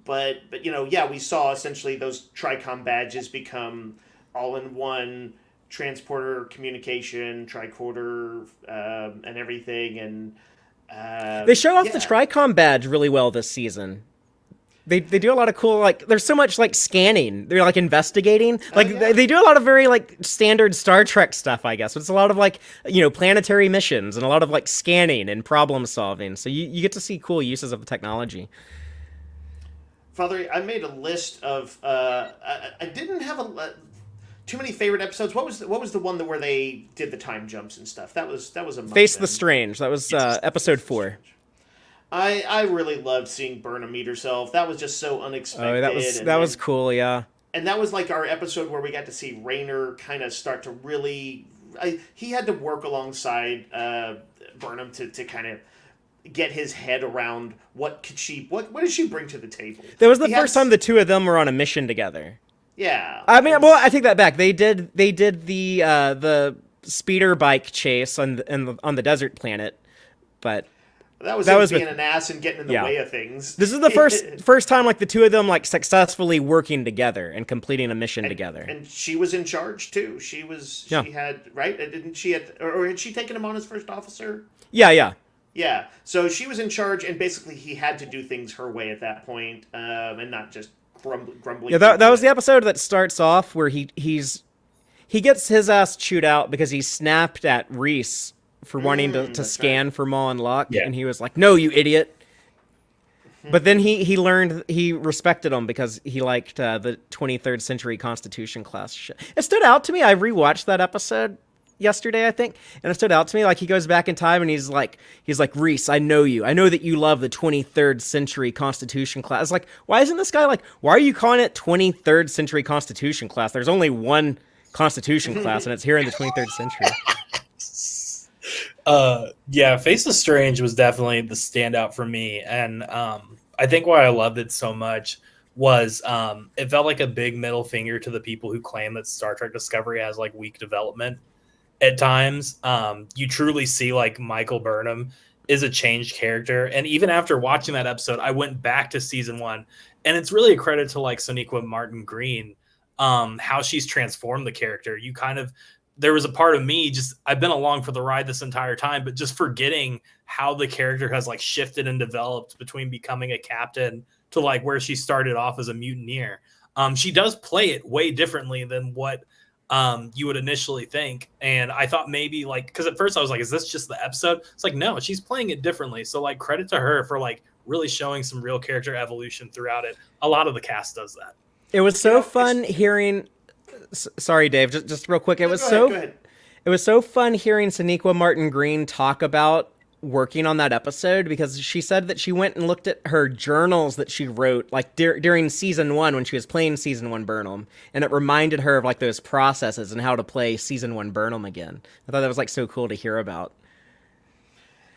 But yeah, we saw essentially those Tricom badges become all-in-one transporter communication, tricorder, and everything, and They show off the Tricom badge really well this season. They do a lot of cool, like, there's so much like scanning. They're like investigating. Like yeah. they do a lot of very like standard Star Trek stuff, I guess. It's a lot of like planetary missions and a lot of like scanning and problem solving. So you get to see cool uses of the technology. Father, I made a list of. I didn't have too many favorite episodes. What was the one where they did the time jumps and stuff? That was among Face them. the Strange. That was episode 4. I really loved seeing Burnham meet herself. That was just so unexpected. Oh, that was cool. Yeah. And that was like our episode where we got to see Rayner kind of start to really. He had to work alongside Burnham to kind of get his head around what did she bring to the table. That was the first time the two of them were on a mission together. Yeah. I mean, well, I take that back. They did the speeder bike chase on the desert planet, but That was That him was being with an ass and getting in the yeah. way of things. This is the first time like the two of them like successfully working together and completing a mission together. And she was in charge too. Yeah. She had right, didn't she? Or had she taken him on as first officer? Yeah, yeah. Yeah. So she was in charge, and basically he had to do things her way at that point, and not just grumbling. Yeah, that was the episode that starts off where he gets his ass chewed out because he snapped at Reese for wanting to That's scan right. for Maul and Locke, Yeah. and he was like, "No, you idiot." But then he learned, he respected him because he liked the 23rd Century Constitution class shit. It stood out to me. I rewatched that episode yesterday, I think, and it stood out to me. Like he goes back in time and he's like, Reese, I know you. I know that you love the 23rd Century Constitution class. It's like, why isn't this guy like, why are you calling it 23rd Century Constitution class? There's only one Constitution class, and it's here in the 23rd century. Yeah, Face of Strange was definitely the standout for me, and I think why I loved it so much was it felt like a big middle finger to the people who claim that Star Trek Discovery has like weak development at times. You truly see like Michael Burnham is a changed character, and even after watching that episode, I went back to season 1, and it's really a credit to like Sonequa Martin Green, how she's transformed the character. You kind of, there was a part of me just, I've been along for the ride this entire time, but just forgetting how the character has like shifted and developed between becoming a captain to like where she started off as a mutineer. She does play it way differently than what you would initially think. And I thought maybe like, because at first I was like, is this just the episode? It's like, no, she's playing it differently. So like credit to her for like really showing some real character evolution throughout it. A lot of the cast does that. It was so fun hearing. Sorry, Dave. Just real quick. It was Go ahead. It was so fun hearing Sonequa Martin Green talk about working on that episode, because she said that she went and looked at her journals that she wrote like during season 1 when she was playing season 1 Burnham, and it reminded her of like those processes and how to play season 1 Burnham again. I thought that was like so cool to hear about.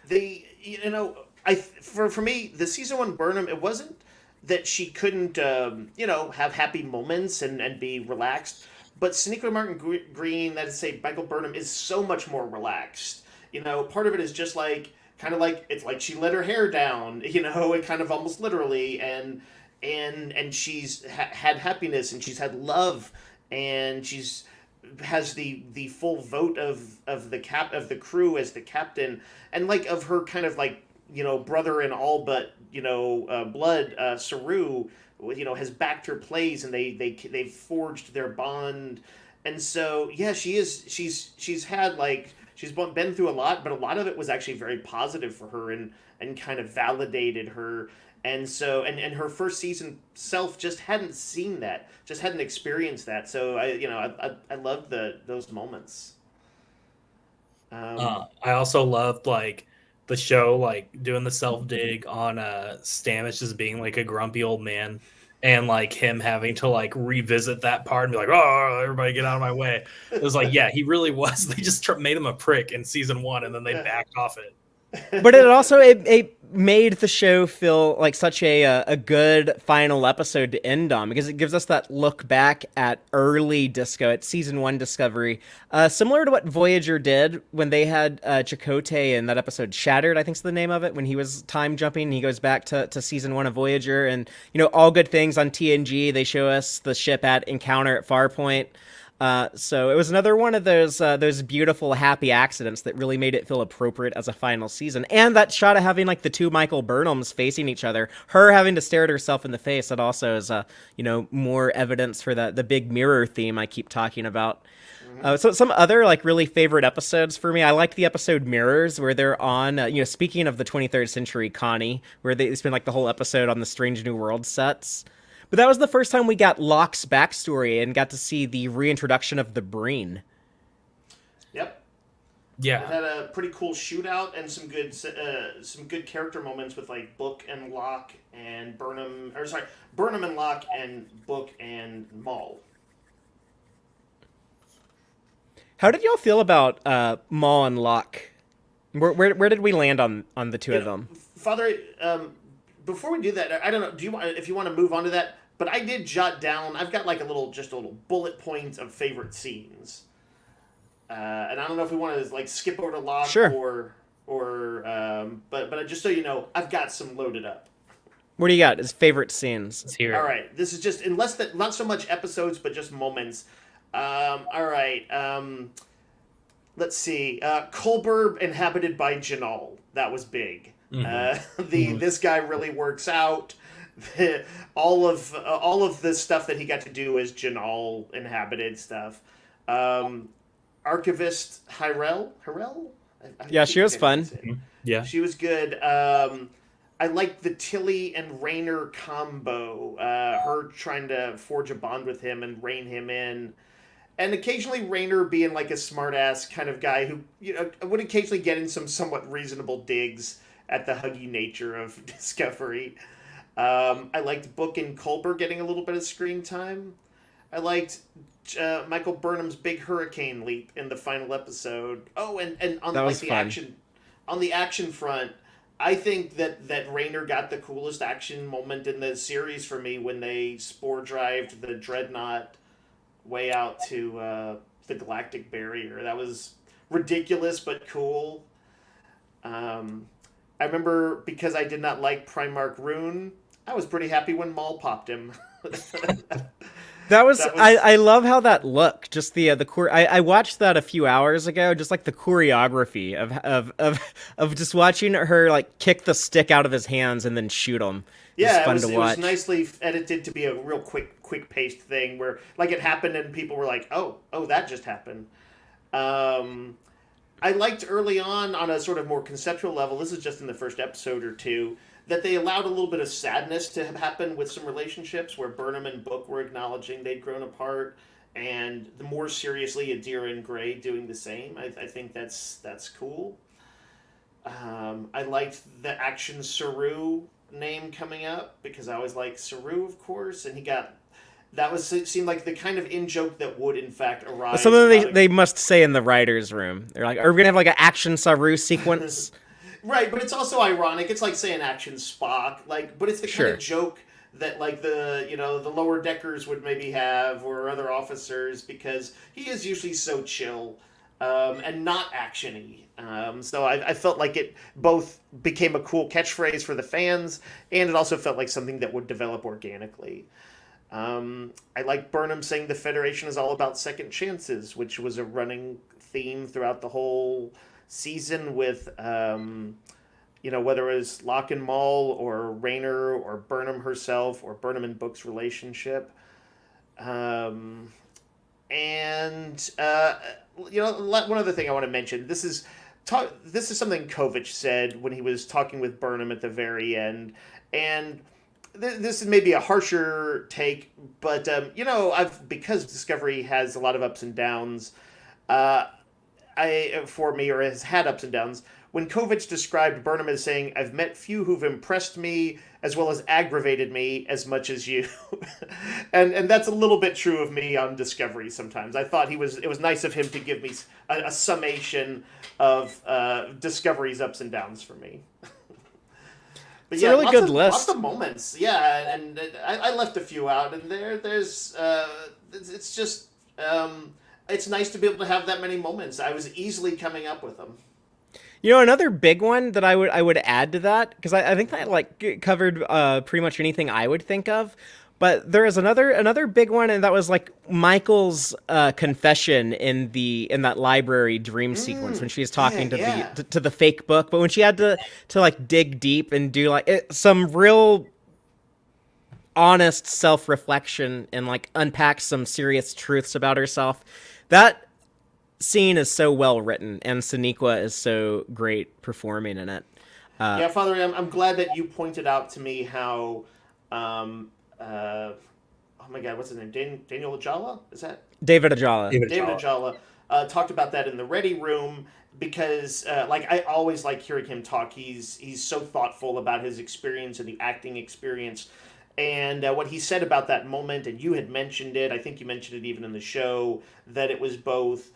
For me, the season 1 Burnham, it wasn't that she couldn't have happy moments and be relaxed, but Sonequa Martin Green, that is, say Michael Burnham, is so much more relaxed. Part of it is just like kind of like it's like she let her hair down, it kind of almost literally, and she's had happiness, and she's had love, and she's has the full vote of the crew as the captain, and like of her kind of like brother in all but blood, Saru, has backed her plays, and they've forged their bond. And so yeah, she's had like she's been through a lot, but a lot of it was actually very positive for her, and kind of validated her. And so and her first season self just hadn't seen that, just hadn't experienced that. So I loved those moments. I also loved like the show like doing the self dig on Stamets just being like a grumpy old man, and like him having to like revisit that part and be like, oh, everybody get out of my way. It was like, yeah, he really was. They just made him a prick in season 1, and then they backed off it. But it also it made the show feel like such a good final episode to end on, because it gives us that look back at early Disco, at season 1 Discovery, similar to what Voyager did when they had Chakotay in that episode Shattered, I think's the name of it, when he was time jumping and he goes back to season 1 of Voyager, and all good things on TNG. They show us the ship at Encounter at Farpoint. So it was another one of those beautiful, happy accidents that really made it feel appropriate as a final season. And that shot of having like the two Michael Burnhams facing each other, her having to stare at herself in the face, that also is more evidence for the big mirror theme I keep talking about. So some other like really favorite episodes for me, I liked the episode Mirrors, where they're on, speaking of the 23rd Century Connie, where they spend like the whole episode on the Strange New World sets. But that was the first time we got Locke's backstory and got to see the reintroduction of the Breen. Yep. Yeah. It had a pretty cool shootout and some good character moments with like Book and Locke and Burnham and Locke and Book and Maul. How did y'all feel about Maul and Locke? Where did we land on the two of them? Father, before we do that, I don't know. Do you want, if you want to move on to that? But I did jot down. I've got like a little bullet points of favorite scenes, and I don't know if we want to like skip over to Locke. Sure. Or or but just so you know, I've got some loaded up. What do you got? His favorite scenes. Let's hear All it. right, this is just unless that not so much episodes, but just moments. All right, let's see. Kolber inhabited by Janal. That was big. This guy really works out. All of the stuff that he got to do as Janal inhabited stuff. Um, Archivist Hyrel. Yeah, keep she was forgetting how to fun. say it. Yeah. She was good. I liked the Tilly and Rayner combo. Her trying to forge a bond with him and rein him in, and occasionally Rayner being like a smartass kind of guy who would occasionally get in some somewhat reasonable digs at the huggy nature of Discovery. I liked Book and Culber getting a little bit of screen time. I liked Michael Burnham's big hurricane leap in the final episode. Oh, and on That like was the fun. action front, I think that Rayner got the coolest action moment in the series for me when they spore drived the dreadnought way out to the galactic barrier. That was ridiculous but cool. I remember because I did not like Primarch Rune, I was pretty happy when Maul popped him. That was That I, was I love how that looked. Just the I watched that a few hours ago. Just like the choreography of just watching her like kick the stick out of his hands and then shoot him. It was yeah, fun to it was watch. nicely edited to be a real quick paced thing where like it happened and people were like, oh that just happened. Um, I liked early on a sort of more conceptual level. This is just in the first episode or two that they allowed a little bit of sadness to happen with some relationships where Burnham and Book were acknowledging they'd grown apart, and the more seriously Adira and Gray doing the same. I think that's cool. I liked the Action Saru name coming up because I always like Saru, of course, and he got that was seemed like the kind of in joke that would in fact arise Something about they must say in the writers' room. They're like, "Are we gonna have like an action Saru sequence?" right, but it's also ironic. It's like saying Action Spock, like, but it's the kind Sure. of joke that like the lower deckers would maybe have or other officers because he is usually so chill and not actiony. So I felt like it both became a cool catchphrase for the fans, and it also felt like something that would develop organically. I like Burnham saying the Federation is all about second chances, which was a running theme throughout the whole season with, whether it was Locke and Maul or Rayner or Burnham herself or Burnham and Book's relationship. Um, and, one other thing I want to mention this is something Kovic said when he was talking with Burnham at the very end. And this is maybe a harsher take, but I've because Discovery has a lot of ups and downs. Uh, I for me or has had ups and downs. When Kovic described Burnham as saying, "I've met few who've impressed me as well as aggravated me as much as you," and that's a little bit true of me on Discovery. Sometimes I thought it was nice of him to give me a summation of Discovery's ups and downs for me. But It's a really good lots list. of moments. Yeah, and I left a few out, and there's it's just it's nice to be able to have that many moments. I was easily coming up with them. Another big one that I would add to that because I think that like covered pretty much anything I would think of. But there is another big one, and that was like Michael's confession in that library dream sequence when she's talking to Yeah. the fake book, but when she had to like dig deep and do like some real honest self reflection and like unpack some serious truths about herself. That scene is so well written, and Sonequa is so great performing in it. Yeah, Father, I'm glad that you pointed out to me how, oh my God, what's his name? Daniel Ajala? Is that David Ajala. David Ajala? Talked about that in the Ready Room because, like, I always like hearing him talk. He's so thoughtful about his experience and the acting experience. And what he said about that moment, and you had mentioned it, I think you mentioned it even in the show, that it was both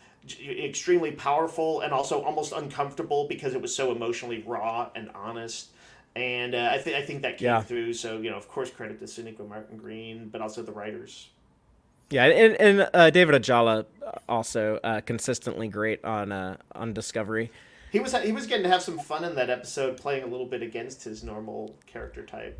extremely powerful and also almost uncomfortable because it was so emotionally raw and honest. And I think that came Yeah. through. So, of course, credit to Sonequa Martin Green, but also the writers. Yeah, and David Ajala also consistently great on Discovery. He was getting to have some fun in that episode, playing a little bit against his normal character type.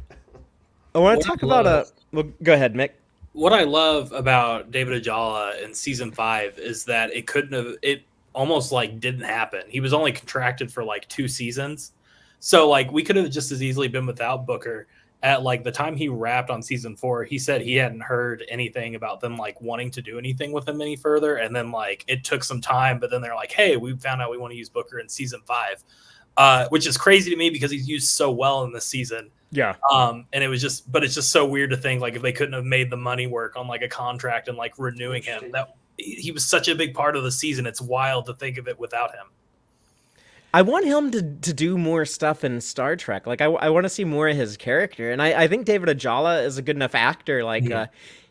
I want What to I talk about love, a. Well, go ahead, Mick. what I love about David Ajala in season 5 is that it couldn't have it almost like didn't happen. He was only contracted for like 2 seasons. So like we could have just as easily been without Booker. At like the time he wrapped on season 4, he said he hadn't heard anything about them like wanting to do anything with him any further. And then like it took some time, but then they're like, hey, we found out we want to use Booker in season 5. Which is crazy to me because he's used so well in this season. Yeah. And it was just, but it's just so weird to think like if they couldn't have made the money work on like a contract and like renewing him, that he was such a big part of the season. It's wild to think of it without him. I want him to do more stuff in Star Trek. Like, I want to see more of his character. And I think David Ajala is a good enough actor. Like,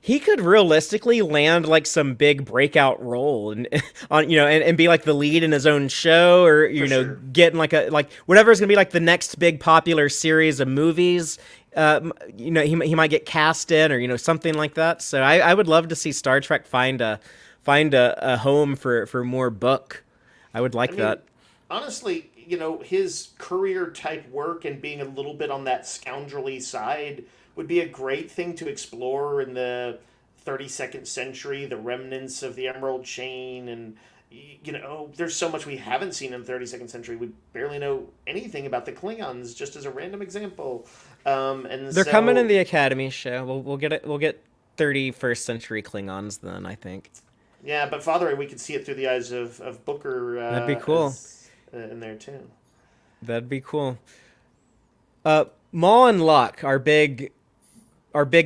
he could realistically land like some big breakout role and on, and be like the lead in his own show, or, Sure. getting like whatever is going to be like the next big popular series of movies. He might get cast in, or, something like that. So I would love to see Star Trek find a home for more Book. I would like that. Honestly, his career type work and being a little bit on that scoundrelly side would be a great thing to explore in the 32nd century, the remnants of the Emerald Chain. And, there's so much we haven't seen in the 32nd century. We barely know anything about the Klingons, just as a random example. And They're so, coming in the Academy show. We'll get it. We'll get 31st century Klingons then, I think. yeah, but Fatheree, we could see it through the eyes of Booker That'd be cool. in there, too. That'd be cool. Maul and Locke, our big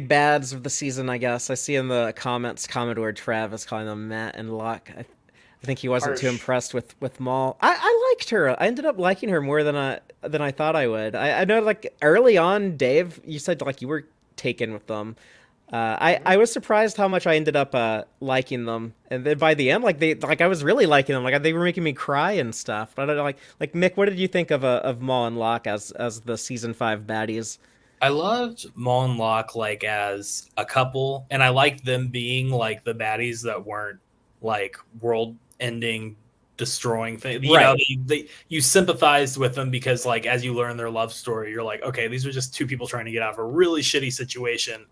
bads of the season, I guess. I see in the comments Commodore Travis calling them Matt and Locke. I think he wasn't too Harsh. impressed with Maul. I liked her. I ended up liking her more than I thought I would. I know, like, early on, Dave, you said like you were taken with them. I was surprised how much I ended up liking them, and then by the end, I was really liking them. Like, they were making me cry and stuff. But I don't know, like Mick, what did you think of Maul and Locke as the season 5 baddies? I loved Maul and Locke like as a couple, and I liked them being like the baddies that weren't like world-ending, destroying things. Right. You sympathized with them because like as you learn their love story, you're like, okay, these are just two people trying to get out of a really shitty situation.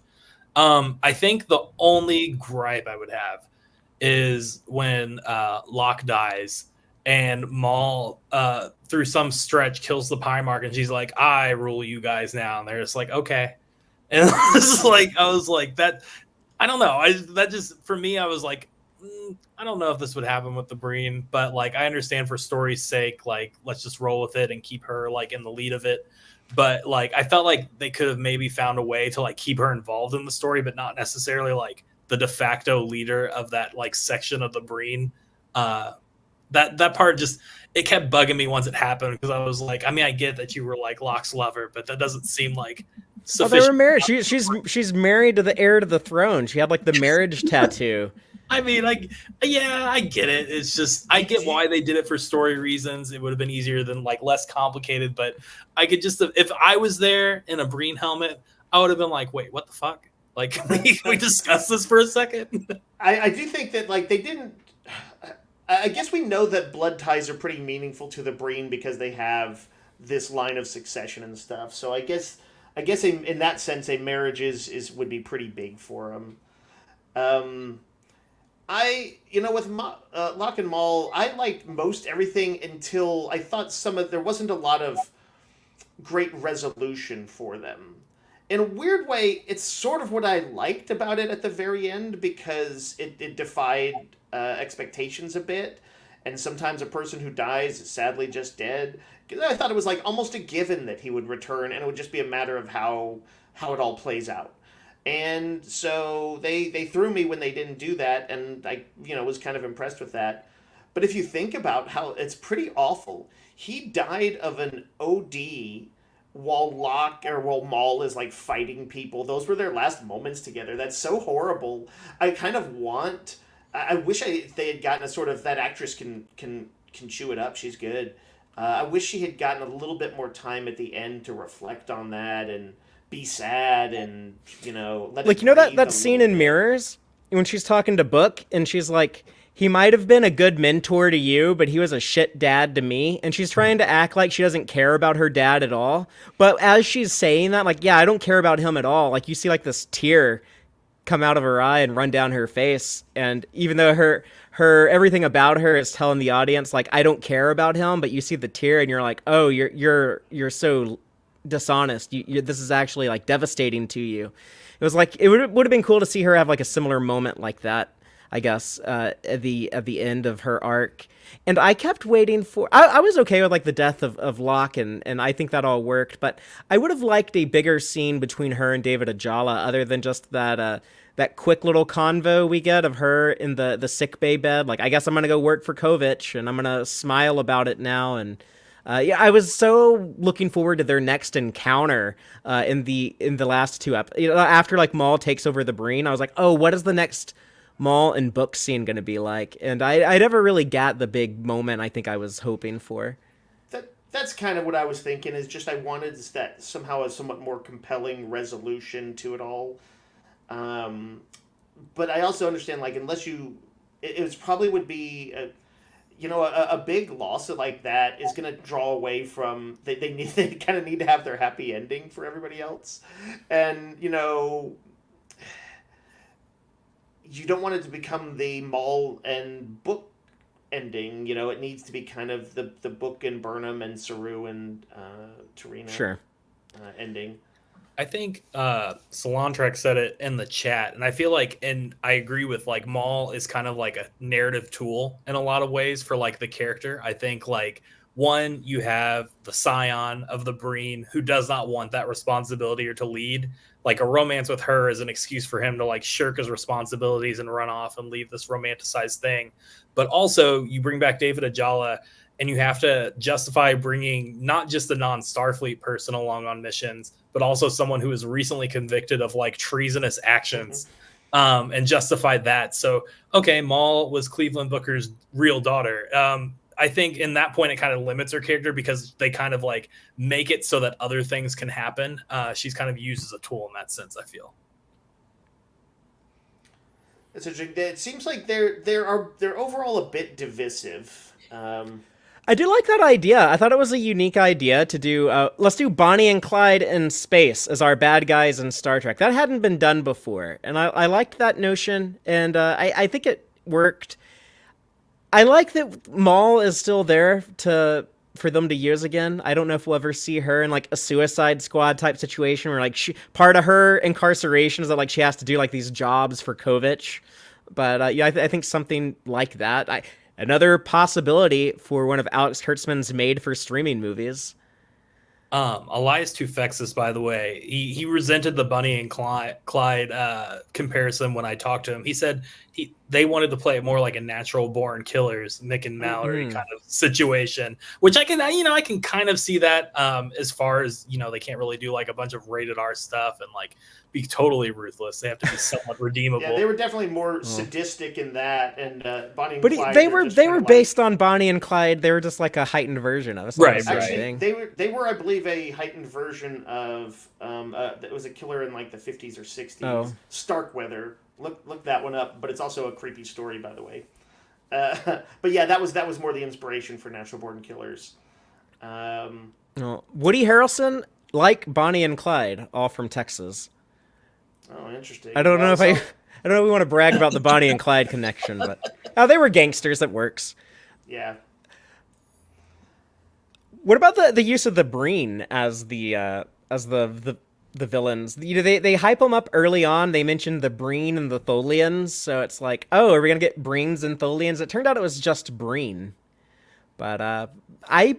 I think the only gripe I would have is when Locke dies and Maul, through some stretch, kills the Primarch, and she's like, "I rule you guys now," and they're just like, "Okay," and I was like that. I don't know. That just for me, I was like, I don't know if this would happen with the Breen, but like I understand for story's sake, like let's just roll with it and keep her like in the lead of it. But like I felt like they could have maybe found a way to like keep her involved in the story, but not necessarily like the de facto leader of that like section of the Breen. That part just it kept bugging me once it happened because I was like, I mean, I get that you were like Locke's lover, but that doesn't seem like Oh, they were sufficient. married. She's married to the heir to the throne. She had like the marriage tattoo. I mean, like, yeah, I get it. It's just I get why they did it for story reasons. It would have been easier than like less complicated, but I could just if I was there in a Breen helmet, I would have been like, wait, what the fuck? Like, can we discuss this for a second? I do think that like they didn't. I guess we know that blood ties are pretty meaningful to the Breen because they have this line of succession and stuff. So I guess in that sense, a marriage is would be pretty big for them. With Locke and Maul, I liked most everything until I thought there wasn't a lot of great resolution for them. In a weird way, it's sort of what I liked about it at the very end because it defied expectations a bit. And sometimes a person who dies is sadly just dead. I thought it was like almost a given that he would return, and it would just be a matter of how it all plays out. And so they threw me when they didn't do that, and I was kind of impressed with that. But if you think about how it's pretty awful, he died of an OD while Maul is like fighting people. Those were their last moments together. That's so horrible. I kind of want. I wish they had gotten a sort of that actress can chew it up. She's good. I wish she had gotten a little bit more time at the end to reflect on that and be sad and let Like, it breathe that a scene little in bit. Mirrors when she's talking to Book and she's like, he might have been a good mentor to you, but he was a shit dad to me. And she's trying to act like she doesn't care about her dad at all. But as she's saying that, like, yeah, I don't care about him at all. Like, you see, like, this tear come out of her eye and run down her face. And even though her everything about her is telling the audience, like, I don't care about him, but you see the tear and you're like, oh, you're so dishonest. This is actually, like, devastating to you. It was like, it would have been cool to see her have, like, a similar moment like that, I guess, at the end of her arc. And I kept waiting for. I was okay with, like, the death of Locke, and I think that all worked. But I would have liked a bigger scene between her and David Ajala, other than just that quick little convo we get of her in the sick bay bed. Like, I guess I'm gonna go work for Kovich, and I'm gonna smile about it now. And yeah, I was so looking forward to their next encounter in the last two episodes. After, like, Maul takes over the Breen, I was like, oh, what is the next Maul and Book scene going to be like? And I never really got the big moment I think I was hoping for. That's kind of what I was thinking. Is just I wanted that somehow a somewhat more compelling resolution to it all. But I also understand, like, unless it was probably would be a big loss like that is going to draw away from they kind of need to have their happy ending for everybody else, and you don't want it to become the Maul and Book ending. It needs to be kind of the Book and Burnham and Saru and Tarina Sure. Ending. I think Solantrek said it in the chat, and I feel like, and I agree with, like, Maul is kind of like a narrative tool in a lot of ways for, like, the character. I think, like, one, you have the scion of the Breen who does not want that responsibility or to lead. Like, a romance with her is an excuse for him to, like, shirk his responsibilities and run off and leave this romanticized thing. But also, you bring back David Ajala, and you have to justify bringing not just a non-Starfleet person along on missions, but also someone who is recently convicted of, like, treasonous actions, and justify that. So, okay, Maul was Cleveland Booker's real daughter. I think in that point, it kind of limits her character because they kind of, like, make it so that other things can happen. She's kind of used as a tool in that sense, I feel. It's interesting. It seems like they're overall a bit divisive. I do like that idea. I thought it was a unique idea to do. Let's do Bonnie and Clyde in space as our bad guys in Star Trek. That hadn't been done before, and I liked that notion, and I think it worked. I like that Maul is still there for them to use again. I don't know if we'll ever see her in, like, a Suicide Squad type situation where, like, part of her incarceration is that, like, she has to do, like, these jobs for Kovich. But yeah, I think something like that. Another possibility for one of Alex Kurtzman's made-for-streaming movies. Elias Tufexis, by the way, he resented the Bunny and Clyde comparison when I talked to him. He said they wanted to play it more like a Natural Born Killers, Mick and Mallory kind of situation, which I can kind of see that, as far as, they can't really do, like, a bunch of rated R stuff and, like, be totally ruthless. They have to be somewhat redeemable. Yeah, they were definitely more sadistic in that, and Bonnie and But Clyde. they were based on Bonnie and Clyde. They were just like a heightened version of it. Right. Actually, they were, I believe, a heightened version of that was a killer in, like, the 50s or 60s. Oh. Starkweather. Look that one up. But it's also a creepy story, by the way. But yeah, that was more the inspiration for Natural Born Killers. Woody Harrelson, like Bonnie and Clyde, all from Texas. Oh, interesting. I don't know if we want to brag about the Bonnie and Clyde connection, but they were gangsters. That works. Yeah. What about the use of the Breen as the villains? They hype them up early on. They mentioned the Breen and the Tholians, so it's like, oh, are we gonna get Breens and Tholians? It turned out it was just Breen, but I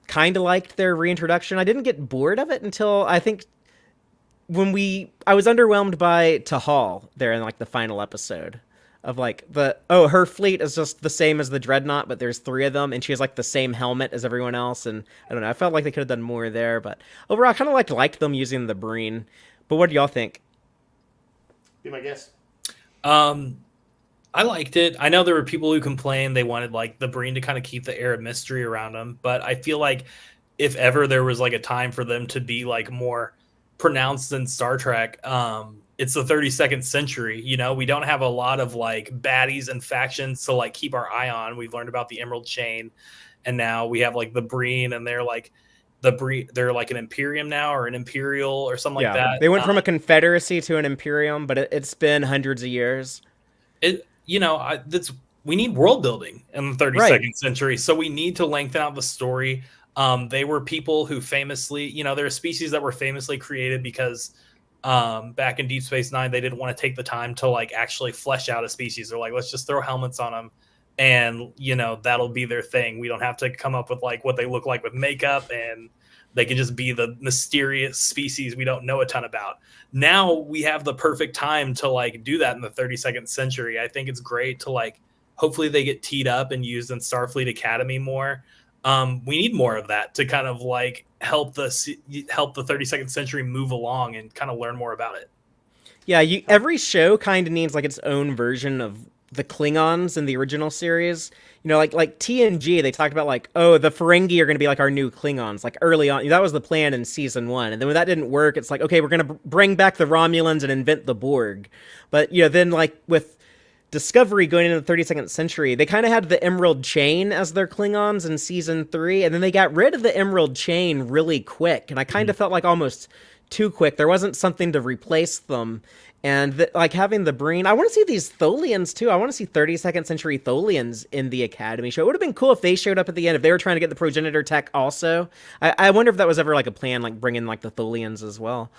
kind of liked their reintroduction. I didn't get bored of it until I think I was underwhelmed by Tahal there in, like, the final episode of, like, her fleet is just the same as the Dreadnought, but there's 3 of them, and she has, like, the same helmet as everyone else, and I don't know, I felt like they could have done more there, but overall I kind of liked them using the Breen. But what do y'all think? Be my guess. I liked it. I know there were people who complained they wanted, like, the Breen to kind of keep the air of mystery around them, but I feel like if ever there was, like, a time for them to be, like, more pronounced in Star Trek. It's the 32nd century. You know, we don't have a lot of like baddies and factions to like keep our eye on. We've learned about the Emerald Chain, and now we have like the Breen, and they're like an Imperium now, or an Imperial, or something like Yeah, that. they went from a confederacy to an imperium, but it's been hundreds of years. That's we need world building in the Right. 32nd century, so we need to lengthen out the story. They were people who famously, they're a species that were famously created because back in Deep Space Nine, they didn't want to take the time to like actually flesh out a species. They're like, let's just throw helmets on them, and that'll be their thing. We don't have to come up with like what they look like with makeup, and they can just be the mysterious species we don't know a ton about. Now we have the perfect time to like do that in the 32nd century. I think it's great to like, hopefully they get teed up and used in Starfleet Academy more. We need more of that to kind of like help the 32nd century move along and kind of learn more about it. Yeah, every show kind of needs like its own version of the Klingons in the original series. Like TNG, they talked about like, oh, the Ferengi are going to be like our new Klingons. Like early on, that was the plan in season 1, and then when that didn't work, it's like, okay, we're going to bring back the Romulans and invent the Borg. But then like with Discovery going into the 32nd century, they kind of had the Emerald Chain as their Klingons in season 3, and then they got rid of the Emerald Chain really quick, and I kind of felt like almost too quick. There wasn't something to replace them. And like having the Breen, I want to see these Tholians too. I want to see 32nd century Tholians in the Academy show. It would have been cool if they showed up at the end, if they were trying to get the progenitor tech also. I wonder if that was ever like a plan, like bring in like the Tholians as well.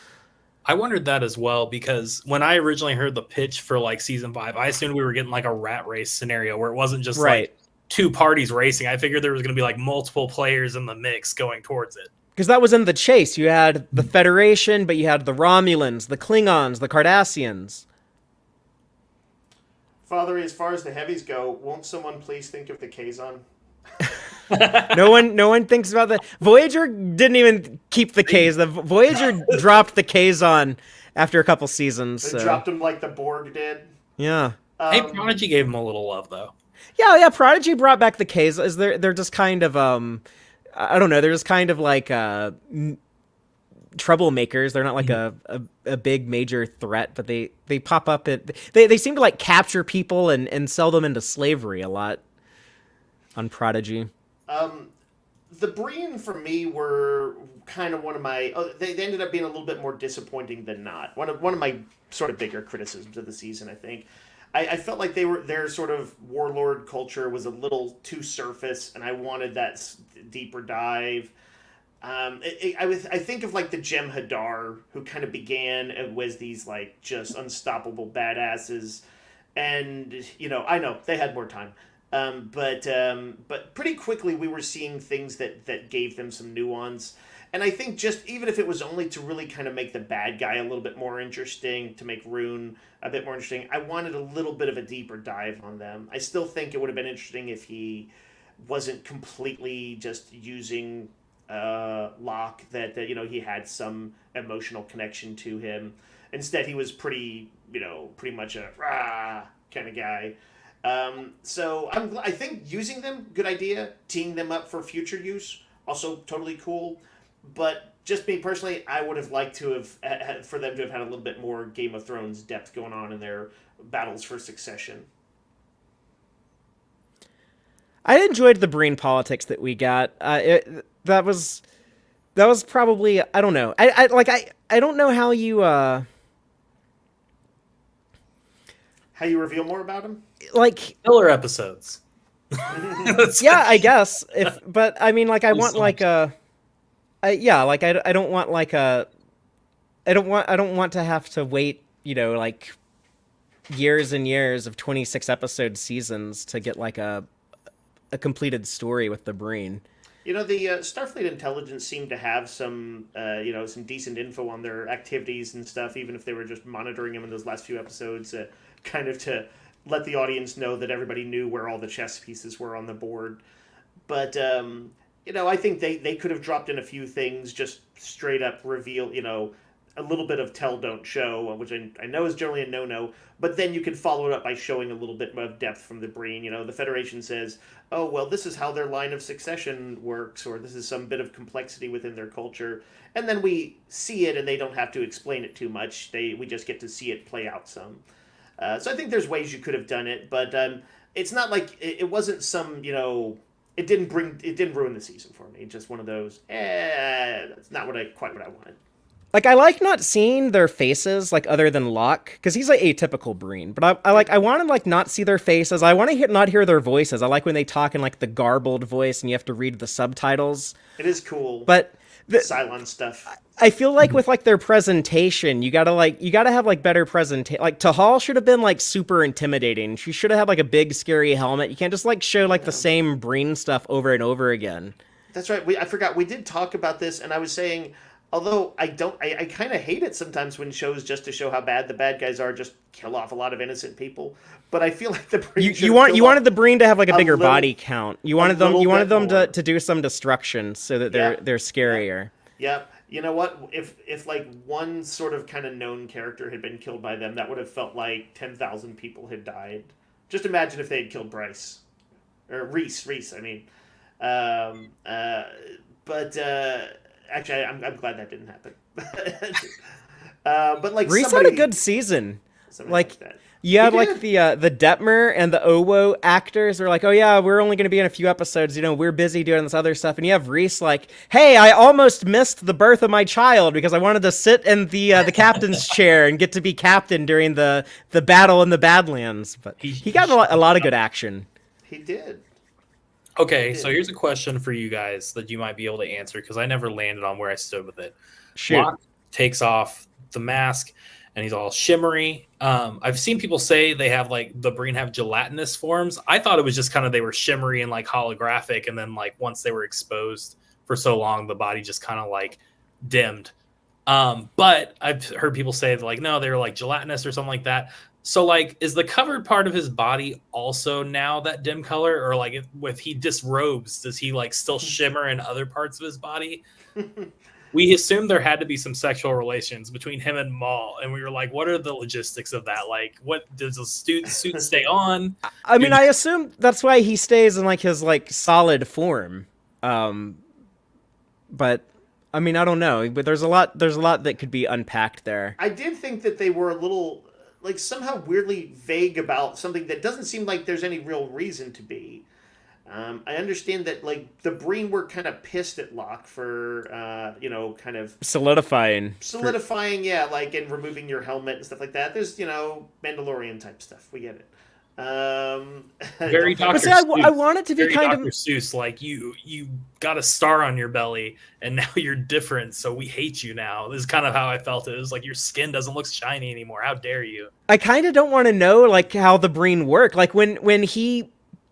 I wondered that as well, because when I originally heard the pitch for like season 5, I assumed we were getting like a rat race scenario where it wasn't just Right. like two parties racing. I figured there was going to be like multiple players in the mix going towards it. Because that was in the chase. You had the Federation, but you had the Romulans, the Klingons, the Cardassians. Fatheree, as far as the heavies go, won't someone please think of the Kazon? No one thinks about that. Voyager didn't even keep the K's. The Voyager dropped the Kazon after a couple seasons. They dropped them like the Borg did. Yeah. Hey, Prodigy gave him a little love though. Yeah. Prodigy brought back the K's. They're just kind of I don't know. They're just kind of like troublemakers. They're not like a big major threat, but they pop up they seem to like capture people and sell them into slavery a lot on Prodigy. The Breen for me were kind of one of my. Oh, they ended up being a little bit more disappointing than not. One of my sort of bigger criticisms of the season, I think. I felt like their sort of warlord culture was a little too surface, and I wanted that deeper dive. I think of like the Jem'Hadar, who kind of began as these like just unstoppable badasses, and I know they had more time, but pretty quickly we were seeing things that gave them some nuance. And I think just even if it was only to really kind of make the bad guy a little bit more interesting, to make Rune a bit more interesting, I wanted a little bit of a deeper dive on them. I still think it would have been interesting if he wasn't completely just using Locke, that he had some emotional connection to him. Instead, he was pretty much a rah kind of guy. So I think using them, good idea. Teeing them up for future use, also totally cool. But just me personally, I would have liked to have for them to have had a little bit more Game of Thrones depth going on in their battles for succession. I enjoyed the Breen politics that we got. That was probably, I don't know. I don't know how you how you reveal more about him. Like filler episodes. Yeah, I guess. But I mean, like, I want like a. I don't want like a. I don't want to have to wait, like years and years of 26 episode seasons to get like a completed story with the Breen. The Starfleet intelligence seemed to have some decent info on their activities and stuff, even if they were just monitoring them in those last few episodes, kind of to let the audience know that everybody knew where all the chess pieces were on the board. But I think they could have dropped in a few things, just straight up reveal, a little bit of tell don't show, which I know is generally a no-no, but then you can follow it up by showing a little bit of depth from the Breen. The Federation says, oh, well, this is how their line of succession works, or this is some bit of complexity within their culture. And then we see it, and they don't have to explain it too much. We just get to see it play out some. So I think there's ways you could have done it, but it's not like it wasn't some, it didn't ruin the season for me. Just one of those, that's not quite what I wanted. Like, I like not seeing their faces, like, other than Locke, because he's like atypical Breen. But I want to, like, not see their faces. I want to not hear their voices. I like when they talk in, like, the garbled voice and you have to read the subtitles. It is cool. But Cylon stuff. I feel like with, like, their presentation, you gotta have, like, better presentation. Like, Tahal should have been, like, super intimidating. She should have had, like, a big, scary helmet. You can't just, like, show, like, the same Breen stuff over and over again. That's right. I forgot. We did talk about this, and I was saying, although I kind of hate it sometimes when shows, just to show how bad the bad guys are, just kill off a lot of innocent people. But I feel like the Breen you wanted the Breen to have, like, a bigger body count. You wanted them to do some destruction so that they're scarier. Yeah. You know what? If like one sort of kind of known character had been killed by them, that would have felt like 10,000 people had died. Just imagine if they had killed Bryce or Reese. I mean, but actually, I'm glad that didn't happen. But like Reese had a good season. Like that. You had like the Detmer and the Owo actors are like, oh yeah, we're only going to be in a few episodes. We're busy doing this other stuff. And you have Reese like, hey, I almost missed the birth of my child because I wanted to sit in the captain's chair and get to be captain during the battle in the Badlands. But he got a lot of good action. He did. Okay, so here's a question for you guys that you might be able to answer because I never landed on where I stood with it. Shoot. Locke takes off the mask and he's all shimmery. I've seen people say they have like the Breen have gelatinous forms. I thought it was just kind of they were shimmery and like holographic, and then like once they were exposed for so long, the body just kind of like dimmed. But I've heard people say that like no, they were like gelatinous or something like that. So like, is the covered part of his body also now that dim color, or like if he disrobes, does he like still shimmer in other parts of his body? We assumed there had to be some sexual relations between him and Maul, and we were like, what are the logistics of that? Like, what does the suit stay on? I mean, I assume that's why he stays in like his like solid form. But I mean, I don't know. But there's a lot that could be unpacked there. I did think that they were a little like somehow weirdly vague about something that doesn't seem like there's any real reason to be. I understand that like the Breen were kind of pissed at Locke for kind of solidifying, yeah, like and removing your helmet and stuff like that. There's Mandalorian type stuff. We get it. Very Dr. But see, Seuss. I want it to be Very kind Dr. of Seuss, like you got a star on your belly and now you're different, so we hate you now. This is kind of how I felt. It was like your skin doesn't look shiny anymore. How dare you? I kind of don't want to know like how the Breen work. Like when he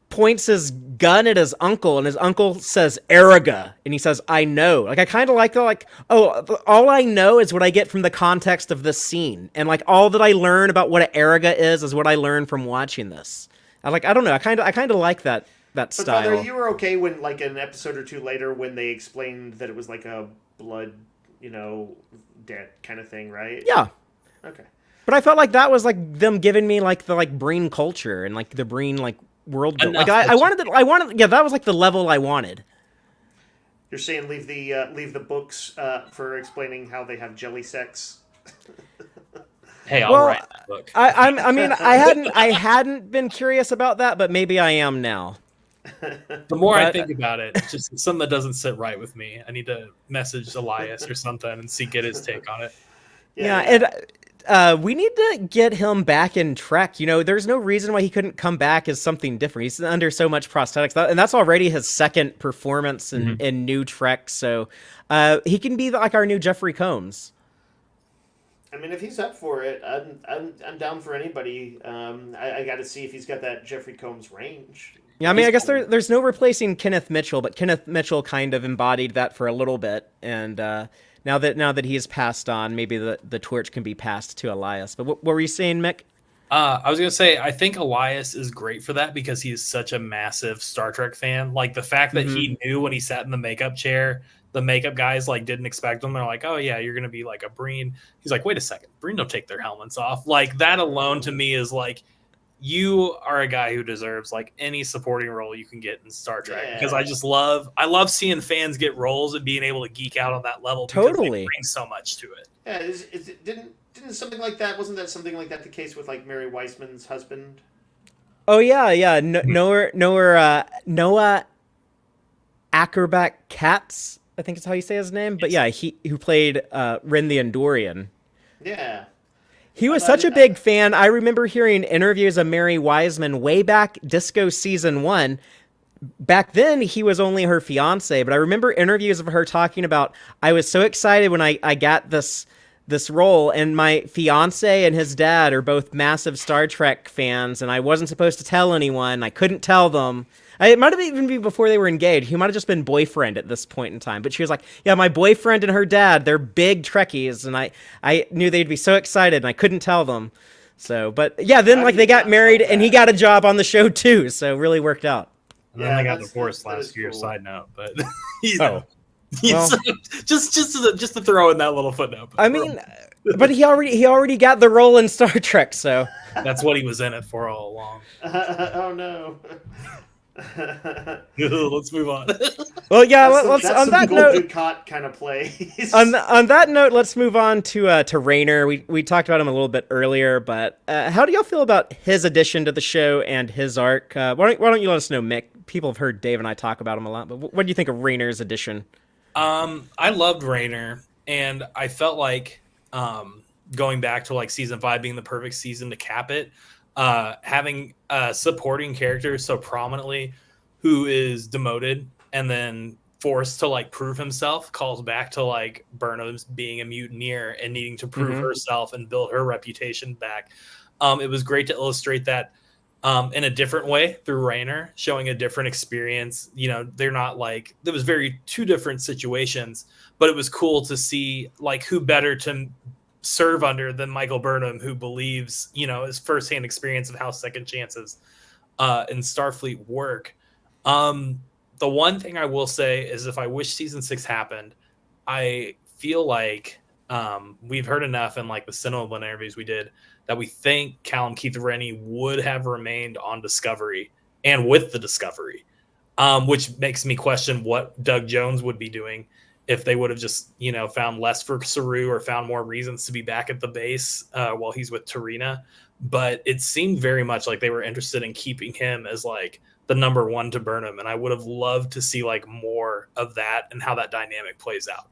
points his gun at his uncle and his uncle says Araga and he says I know, like I kind of like the like, oh, all I know is what I get from the context of this scene, and like all that I learn about what an Araga is what I learn from watching this. I don't know, I kind of like that style. But Father, you were okay when like an episode or two later when they explained that it was like a blood debt kind of thing, right? Yeah. Okay. But I felt like that was like them giving me like the like Breen culture and like the Breen like world. Like I wanted yeah, that was like the level I wanted. You're saying leave the books for explaining how they have jelly sex. Hey, I'll write that book. I hadn't been curious about that, but maybe I am now. The more I think about it, it's just something that doesn't sit right with me. I need to message Elias or something and get his take on it. We need to get him back in Trek. There's no reason why he couldn't come back as something different. He's under so much prosthetics, and that's already his second performance in new Trek. So he can be like our new Jeffrey Combs. I mean, if he's up for it, I'm down for anybody. I got to see if he's got that Jeffrey Combs range. Yeah, I mean, I guess there's no replacing Kenneth Mitchell, but Kenneth Mitchell kind of embodied that for a little bit, and now that he's passed on, maybe the torch can be passed to Elias. But what were you saying, Mick? I was gonna say I think Elias is great for that because he's such a massive Star Trek fan. Like the fact that he knew when he sat in the makeup chair the makeup guys like didn't expect them. They're like, oh yeah, you're gonna be like a Breen. He's like, wait a second, Breen don't take their helmets off. Like that alone to me is like, you are a guy who deserves like any supporting role you can get in Star Trek, because I love seeing fans get roles and being able to geek out on that level because they Totally. bring so much to it. Yeah, didn't something like that? Wasn't that something like that the case with like Mary Weissman's husband? Oh yeah. Noah Acrobat Katz, I think is how you say his name. But yeah, he who played Ren the Andorian. Yeah. He was such a big fan. I remember hearing interviews of Mary Wiseman way back Disco season 1. Back then, he was only her fiance, but I remember interviews of her talking about, I was so excited when I got this role, and my fiance and his dad are both massive Star Trek fans, and I wasn't supposed to tell anyone. I couldn't tell them. It might have even been before they were engaged. He might have just been boyfriend at this point in time. But she was like, yeah, my boyfriend and her dad, they're big Trekkies, and I knew they'd be so excited, and I couldn't tell them. So, but yeah, then like they got married, and he got a job on the show too, so it really worked out. And then they got divorced last year. Cool. Side note, but well, just to throw in that little footnote. I mean, but he already got the role in Star Trek, so that's what he was in it for all along. Oh no. Let's move on. Well, yeah, let's on that note, kind of plays. On that note, let's move on to Rayner. We talked about him a little bit earlier, but how do y'all feel about his addition to the show and his arc? Why don't you let us know, Mick? People have heard Dave and I talk about him a lot, but what do you think of Rayner's addition? I loved Rayner, and I felt like going back to like season 5 being the perfect season to cap it. Having a supporting character so prominently who is demoted and then forced to like prove himself calls back to like Burnham's being a mutineer and needing to prove herself and build her reputation back. It was great to illustrate that in a different way through Rayner, showing a different experience. You know, they're not like, there was two different situations, but it was cool to see like who better to serve under than Michael Burnham, who believes, you know, his firsthand experience of how second chances in Starfleet work. The one thing I will say is, if I wish season 6 happened, I feel like we've heard enough in like the Cinema Blend interviews we did that we think Callum Keith Rennie would have remained on Discovery and with the Discovery, which makes me question what Doug Jones would be doing if they would have just, you know, found less for Saru or found more reasons to be back at the base while he's with Tarina. But it seemed very much like they were interested in keeping him as like the number 1 to Burnham. And I would have loved to see like more of that and how that dynamic plays out.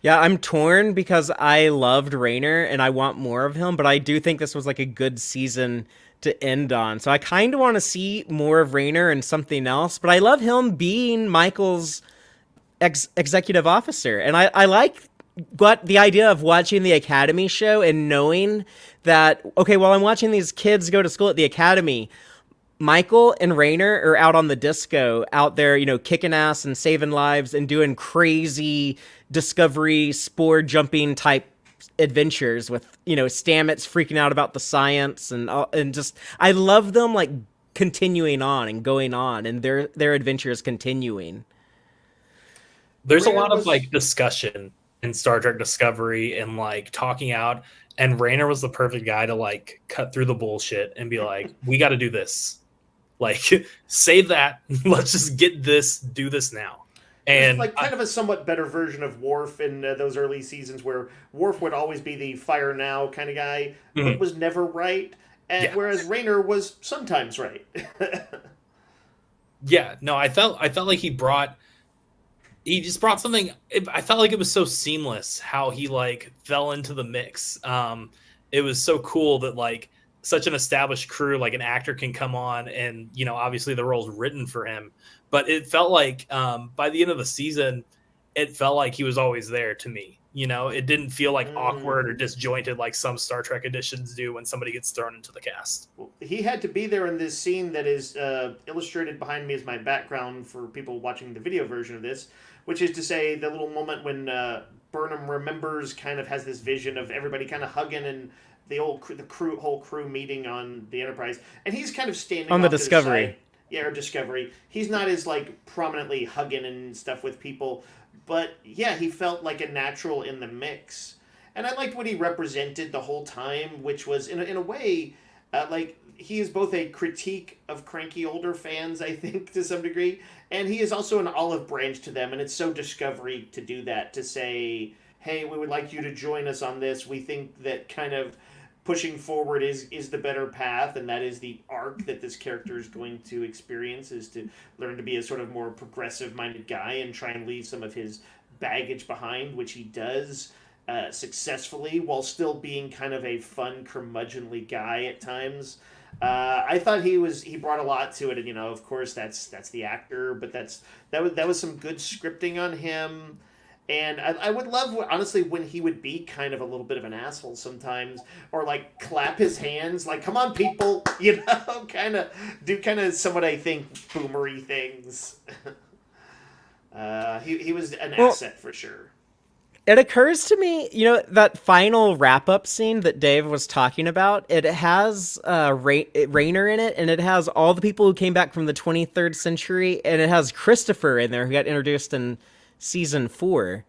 Yeah, I'm torn because I loved Rayner and I want more of him, but I do think this was like a good season to end on. So I kind of want to see more of Rayner and something else, but I love him being Michael's executive officer. And I like the idea of watching the Academy show and knowing that, okay, while I'm watching these kids go to school at the Academy, Michael and Rayner are out on the disco, out there, you know, kicking ass and saving lives and doing crazy Discovery spore jumping type adventures with, you know, Stamets freaking out about the science and just, I love them like continuing on and going on and their adventures continuing. There's a lot of like discussion in Star Trek Discovery and like talking out, and Rayner was the perfect guy to like cut through the bullshit and be like, we got to do this. Like, save that. Let's just get this, do this now. And like kind of a somewhat better version of Worf in those early seasons, where Worf would always be the fire now kind of guy, but was never right. And whereas Rayner was sometimes right. Yeah, no, I felt like he just brought something. I felt like it was so seamless how he like fell into the mix. It was so cool that like such an established crew, like an actor can come on and, you know, obviously the role's written for him, but it felt like by the end of the season, it felt like he was always there to me. You know, it didn't feel like awkward or disjointed like some Star Trek editions do when somebody gets thrown into the cast. Well, he had to be there in this scene that is illustrated behind me as my background for people watching the video version of this, which is to say the little moment when Burnham remembers, kind of has this vision of everybody kind of hugging and the whole crew meeting on the Enterprise, and he's kind of standing on the Discovery. or Discovery. He's not as like prominently hugging and stuff with people, but yeah, he felt like a natural in the mix, and I liked what he represented the whole time, which was in a way, like he is both a critique of cranky older fans, I think, to some degree, and he is also an olive branch to them, and it's so Discovery to do that, to say, hey, we would like you to join us on this. We think that kind of pushing forward is the better path, and that is the arc that this character is going to experience, is to learn to be a sort of more progressive minded guy and try and leave some of his baggage behind, which he does successfully, while still being kind of a fun curmudgeonly guy at times. I thought he brought a lot to it, and of course that's the actor, but that was some good scripting on him. And I would love, honestly, when he would be kind of a little bit of an asshole sometimes, or like clap his hands, like "Come on, people," kind of do kind of somewhat, I think, boomery things. He was an asset for sure. It occurs to me, that final wrap-up scene that Dave was talking about, it has Rayner in it, and it has all the people who came back from the 23rd century, and it has Christopher in there, who got introduced in season 4.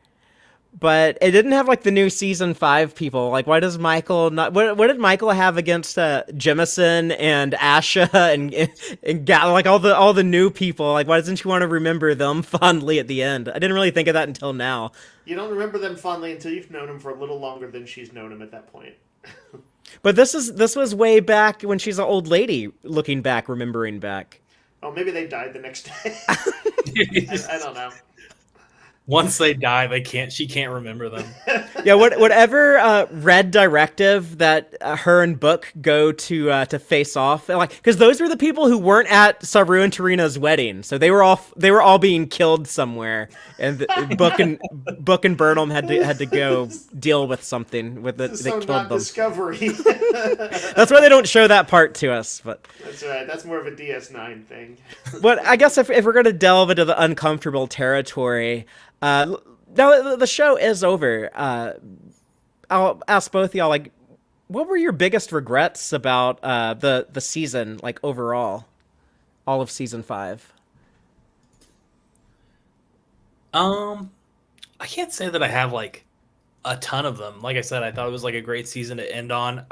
But it didn't have, like, the new season 5 people. Like, why does Michael not... What did Michael have against Jemison and Asha and like, all the new people? Like, why doesn't she want to remember them fondly at the end? I didn't really think of that until now. You don't remember them fondly until you've known him for a little longer than she's known him at that point. But this was way back when she's an old lady, looking back, remembering back. Oh, maybe they died the next day. I don't know. Once they die, she can't remember them. Yeah, whatever red directive that her and Book go to face off, like, because those were the people who weren't at Saru and Tarina's wedding, so they were all being killed somewhere, and Book and Burnham had to go deal with something with it that killed them. Discovery. That's why they don't show that part to us, but that's right. That's more of a DS9 thing. But I guess if we're gonna delve into the uncomfortable territory. Now the show is over. I'll ask both of y'all, like, what were your biggest regrets about the season, like, overall, all of season 5? I can't say that I have like a ton of them. Like I said, I thought it was like a great season to end on.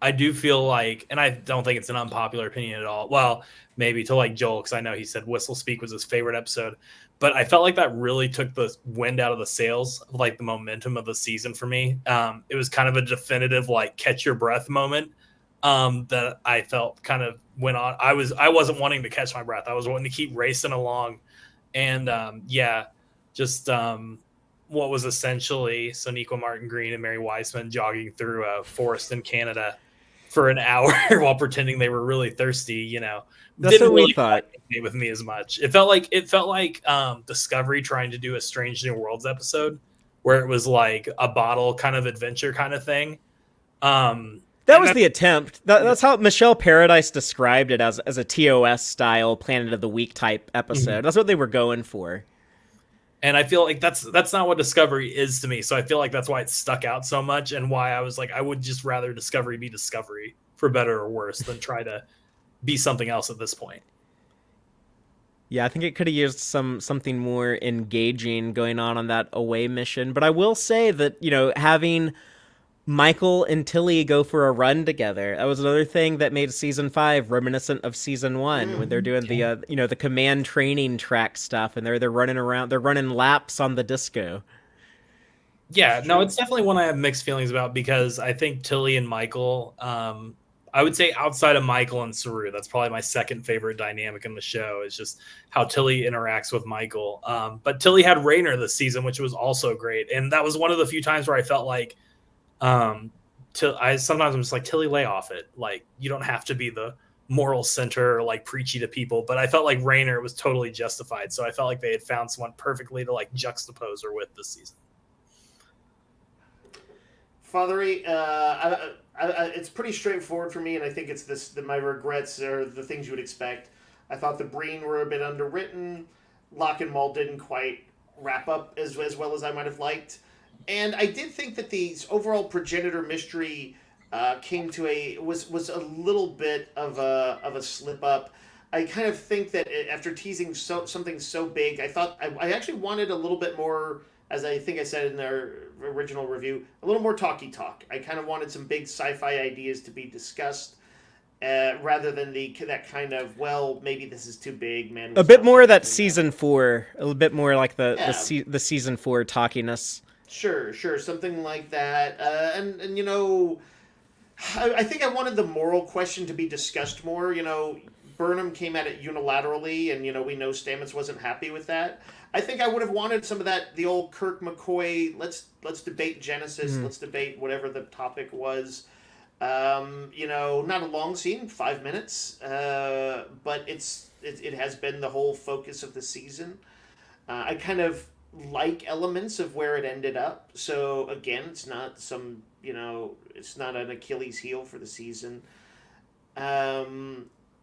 I do feel like, and I don't think it's an unpopular opinion at all. Well, maybe to like Joel, because I know he said Whistle Speak was his favorite episode. But I felt like that really took the wind out of the sails of like the momentum of the season for me. It was kind of a definitive like catch your breath moment that I felt kind of went on. I wasn't wanting to catch my breath. I was wanting to keep racing along, and what was essentially Sonequa Martin Green and Mary Weissman jogging through a forest in Canada for an hour while pretending they were really thirsty. That's didn't what we really thought. resonate with me as much. It felt like Discovery trying to do a Strange New Worlds episode where it was like a bottle kind of adventure kind of thing. That was the attempt. That's how Michelle Paradise described it, as a TOS style Planet of the Week type episode. Mm-hmm. That's what they were going for. And I feel like that's not what Discovery is to me. So I feel like that's why it stuck out so much, and why I was like, I would just rather Discovery be Discovery, for better or worse, than try to be something else at this point. Yeah, I think it could have used something more engaging going on that away mission. But I will say that, having Michael and Tilly go for a run together, that was another thing that made season 5 reminiscent of season 1, when they're doing the command training track stuff, and they're running around, they're running laps on the disco. Yeah, no, it's definitely one I have mixed feelings about, because I think Tilly and Michael, I would say outside of Michael and Saru, that's probably my second favorite dynamic in the show, is just how Tilly interacts with Michael. But Tilly had Rayner this season, which was also great. And that was one of the few times where I felt like, sometimes I'm just like, Tilly, lay off it. Like, you don't have to be the moral center, like preachy to people. But I felt like Rayner was totally justified. So I felt like they had found someone perfectly to like juxtapose her with this season. Fatheree, it's pretty straightforward for me, and I think it's that my regrets are the things you would expect. I thought the Breen were a bit underwritten. Locke and Maul didn't quite wrap up as well as I might have liked. And I did think that the overall progenitor mystery was a little bit of a slip up. I kind of think that after teasing something so big, I actually wanted a little bit more, as I think I said in our original review, a little more talky talk. I kind of wanted some big sci-fi ideas to be discussed, rather than that kind of, well, maybe this is too big, man. A We'll bit stop more of that mentioning that. season 4, a little bit more like Yeah, the season 4 talkiness. sure, something like that. And I think I wanted the moral question to be discussed more. Burnham came at it unilaterally, and we know Stamets wasn't happy with that. I think I would have wanted some of that, the old Kirk McCoy. Let's debate Genesis. Mm. Let's debate whatever the topic was. Not a long scene, 5 minutes, but it has been the whole focus of the season. I kind of like elements of where it ended up. So again, it's not an Achilles heel for the season.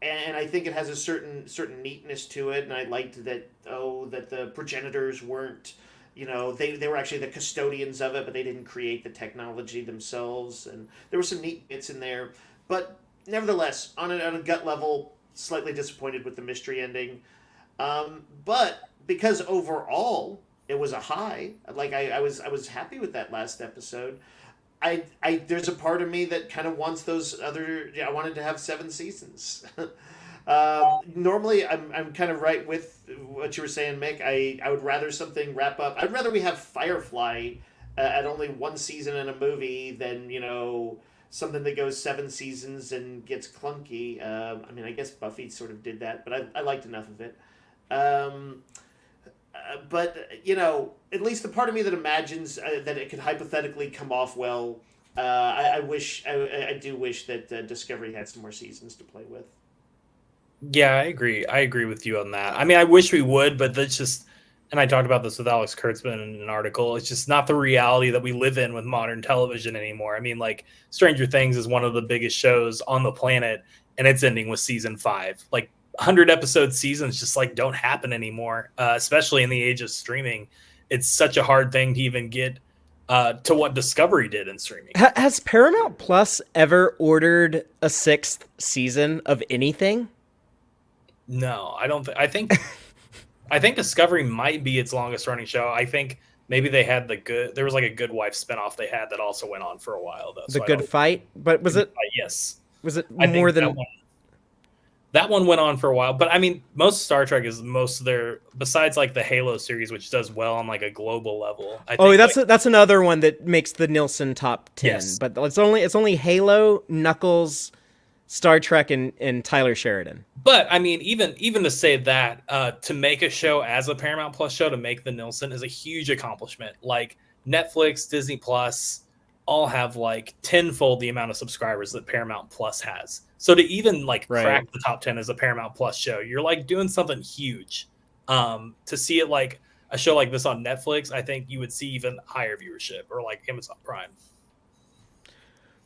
And I think it has a certain neatness to it. And I liked that the progenitors weren't, they were actually the custodians of it, but they didn't create the technology themselves. And there were some neat bits in there, but nevertheless, on a gut level, slightly disappointed with the mystery ending. But because overall it was a high, like I was happy with that last episode. There's a part of me that kind of wants those other. Yeah, I wanted to have 7 seasons. Normally, I'm kind of right with what you were saying, Mick. I would rather something wrap up. I'd rather we have Firefly at only 1 season in a movie than something that goes 7 seasons and gets clunky. I guess Buffy sort of did that, but I liked enough of it. Um, but at least the part of me that imagines that it could hypothetically come off well. I do wish that Discovery had some more seasons to play with. Yeah, I agree. I agree with you on that. I mean, I wish we would, but that's just, and I talked about this with Alex Kurtzman in an article. It's just not the reality that we live in with modern television anymore. I mean, like Stranger Things is one of the biggest shows on the planet, and it's ending with season 5. Like 100 episode seasons just like don't happen anymore, especially in the age of streaming. It's such a hard thing to even get to what Discovery did in streaming. Has Paramount Plus ever ordered a 6th season of anything? No, I don't. I think Discovery might be its longest running show. I think maybe they had there was like a Good Wife spinoff they had that also went on for a while though. The So I Good don't. Fight, but Yes, was it I more think than that one went on for a while. But I mean, most Star Trek is most of their, besides like the Halo series, which does well on like a global level. I Oh, think that's another one that makes the Nielsen top 10. Yes. But it's only Halo, Knuckles, Star Trek, and Tyler Sheridan. But I mean, even to say that, to make a show as a Paramount Plus show, to make the Nielsen is a huge accomplishment. Like Netflix, Disney Plus, all have like tenfold the amount of subscribers that Paramount Plus has. So to even like Right. crack the top 10 as a Paramount Plus show, you're like doing something huge. To see it like a show like this on Netflix, I think you would see even higher viewership, or like Amazon Prime.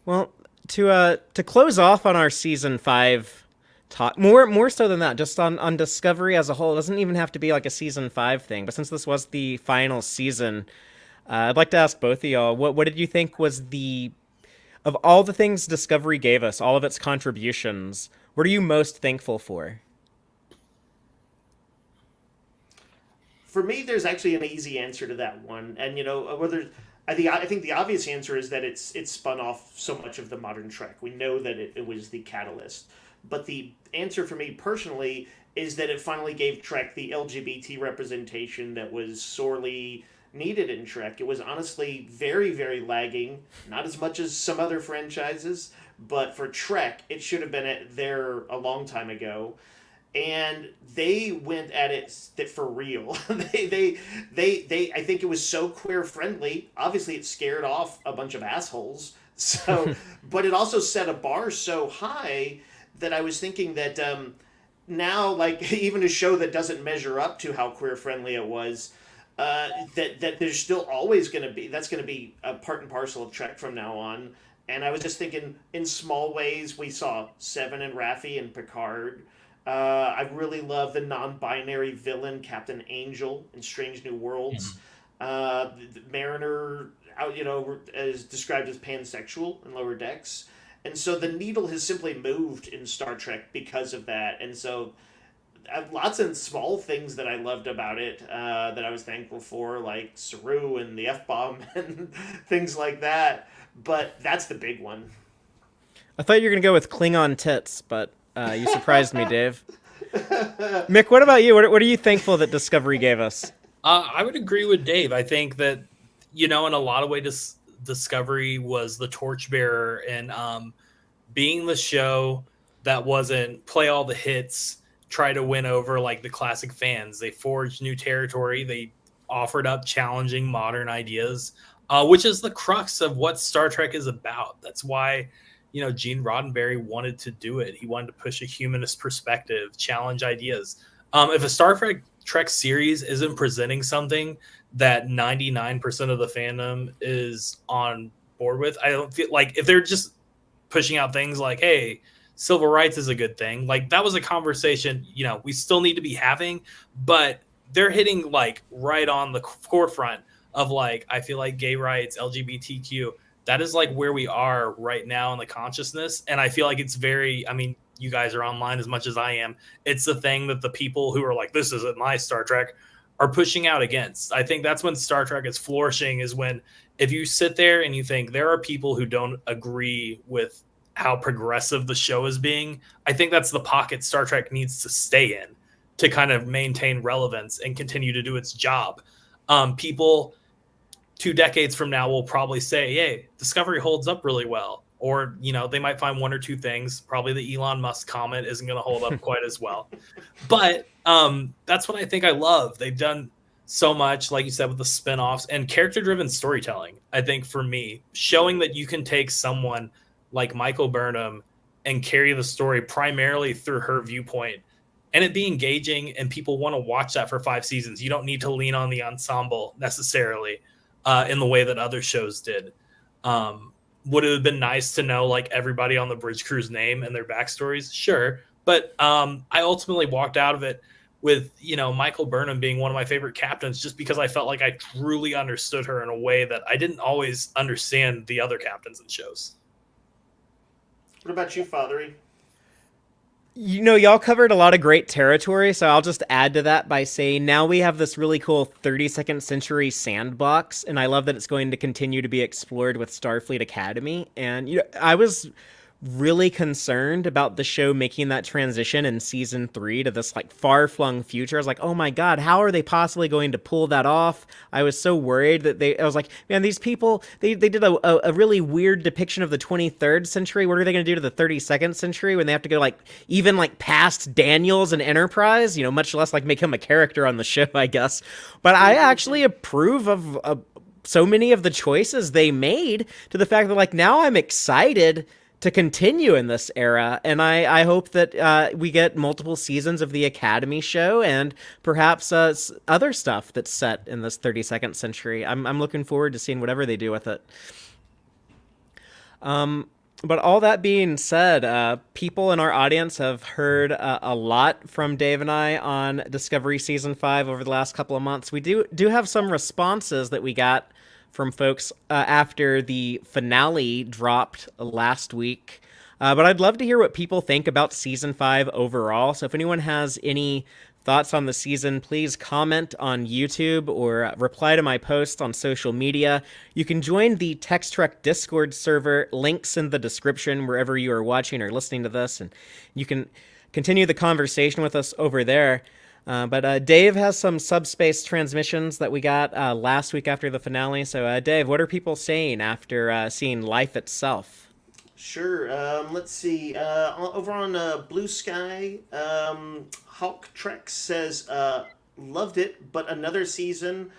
Well, to close off on our season 5 talk, more so than that, just on Discovery as a whole, it doesn't even have to be like a season 5 thing. But since this was the final season, I'd like to ask both of y'all, what did you think was of all the things Discovery gave us, all of its contributions, what are you most thankful for? For me, there's actually an easy answer to that one, and whether I think the obvious answer is that it's spun off so much of the modern Trek. We know that it was the catalyst, but the answer for me personally is that it finally gave Trek the LGBT representation that was sorely needed in Trek. It was honestly very, very lagging, not as much as some other franchises, but for Trek, it should have been there a long time ago. And they went at it for real. I think it was so queer friendly. Obviously, it scared off a bunch of assholes. So, but it also set a bar so high that I was thinking that now, like even a show that doesn't measure up to how queer friendly it was, that there's still always going to be, that's going to be a part and parcel of Trek from now on. And I was just thinking, in small ways, we saw Seven and Raffi and Picard. I really love the non-binary villain Captain Angel in Strange New Worlds. The Mariner, is described as pansexual in Lower Decks, And so the needle has simply moved in Star Trek because of that. And so lots of small things that I loved about it that I was thankful for, like Saru and the F bomb and things like that. But that's the big one. I thought you were gonna go with Klingon tits, but you surprised me, Dave. Mick, what about you? What are you thankful that Discovery gave us? I would agree with Dave. I think that, in a lot of ways, Discovery was the torchbearer and being the show that wasn't play all the hits, try to win over like the classic fans. They forged new territory. They offered up challenging modern ideas, which is the crux of what Star Trek is about. That's why, Gene Roddenberry wanted to do it. He wanted to push a humanist perspective, challenge ideas. If a Trek series isn't presenting something that 99% of the fandom is on board with, I don't feel like if they're just pushing out things like, hey, civil rights is a good thing. Like that was a conversation, we still need to be having, but they're hitting like right on the forefront of like, I feel like gay rights, LGBTQ, that is like where we are right now in the consciousness. And I feel like it's you guys are online as much as I am. It's the thing that the people who are like, this isn't my Star Trek, are pushing out against. I think that's when Star Trek is flourishing, is when if you sit there and you think there are people who don't agree with how progressive the show is being, I think that's the pocket Star Trek needs to stay in to kind of maintain relevance and continue to do its job. People 2 decades from now will probably say, hey, Discovery holds up really well. Or, they might find one or two things. Probably the Elon Musk comment isn't going to hold up quite as well. But that's what I think I love. They've done so much, like you said, with the spinoffs and character-driven storytelling. I think for me, showing that you can take someone like Michael Burnham and carry the story primarily through her viewpoint and it be engaging and people want to watch that for 5 seasons. You don't need to lean on the ensemble necessarily in the way that other shows did. Would it have been nice to know like everybody on the bridge crew's name and their backstories? Sure. But I ultimately walked out of it with, Michael Burnham being one of my favorite captains just because I felt like I truly understood her in a way that I didn't always understand the other captains in shows. What about you, Fatheree? Y'all covered a lot of great territory, so I'll just add to that by saying now we have this really cool 32nd century sandbox, and I love that it's going to continue to be explored with Starfleet Academy. And I was really concerned about the show making that transition in season 3 to this like far-flung future. I was like, oh my god, how are they possibly going to pull that off? I was so worried that I was like, man, these people, they did a really weird depiction of the 23rd century. What are they going to do to the 32nd century when they have to go like even like past Daniels and Enterprise, much less like make him a character on the show, I guess. But I actually approve of so many of the choices they made, to the fact that like now I'm excited to continue in this era, and I hope that we get multiple seasons of the Academy show and perhaps other stuff that's set in this 32nd century. I'm looking forward to seeing whatever they do with it. But all that being said, people in our audience have heard a lot from Dave and I on Discovery Season 5 over the last couple of months. We do have some responses that we got from folks after the finale dropped last week. But I'd love to hear what people think about Season 5 overall. So if anyone has any thoughts on the season, please comment on YouTube or reply to my post on social media. You can join the Tex-Trek Discord server, links in the description wherever you are watching or listening to this, and you can continue the conversation with us over there. But Dave has some subspace transmissions that we got last week after the finale. So Dave, what are people saying after seeing Life Itself? Sure. Let's see. Over on Blue Sky, Hawk Trek says, loved it, but another season,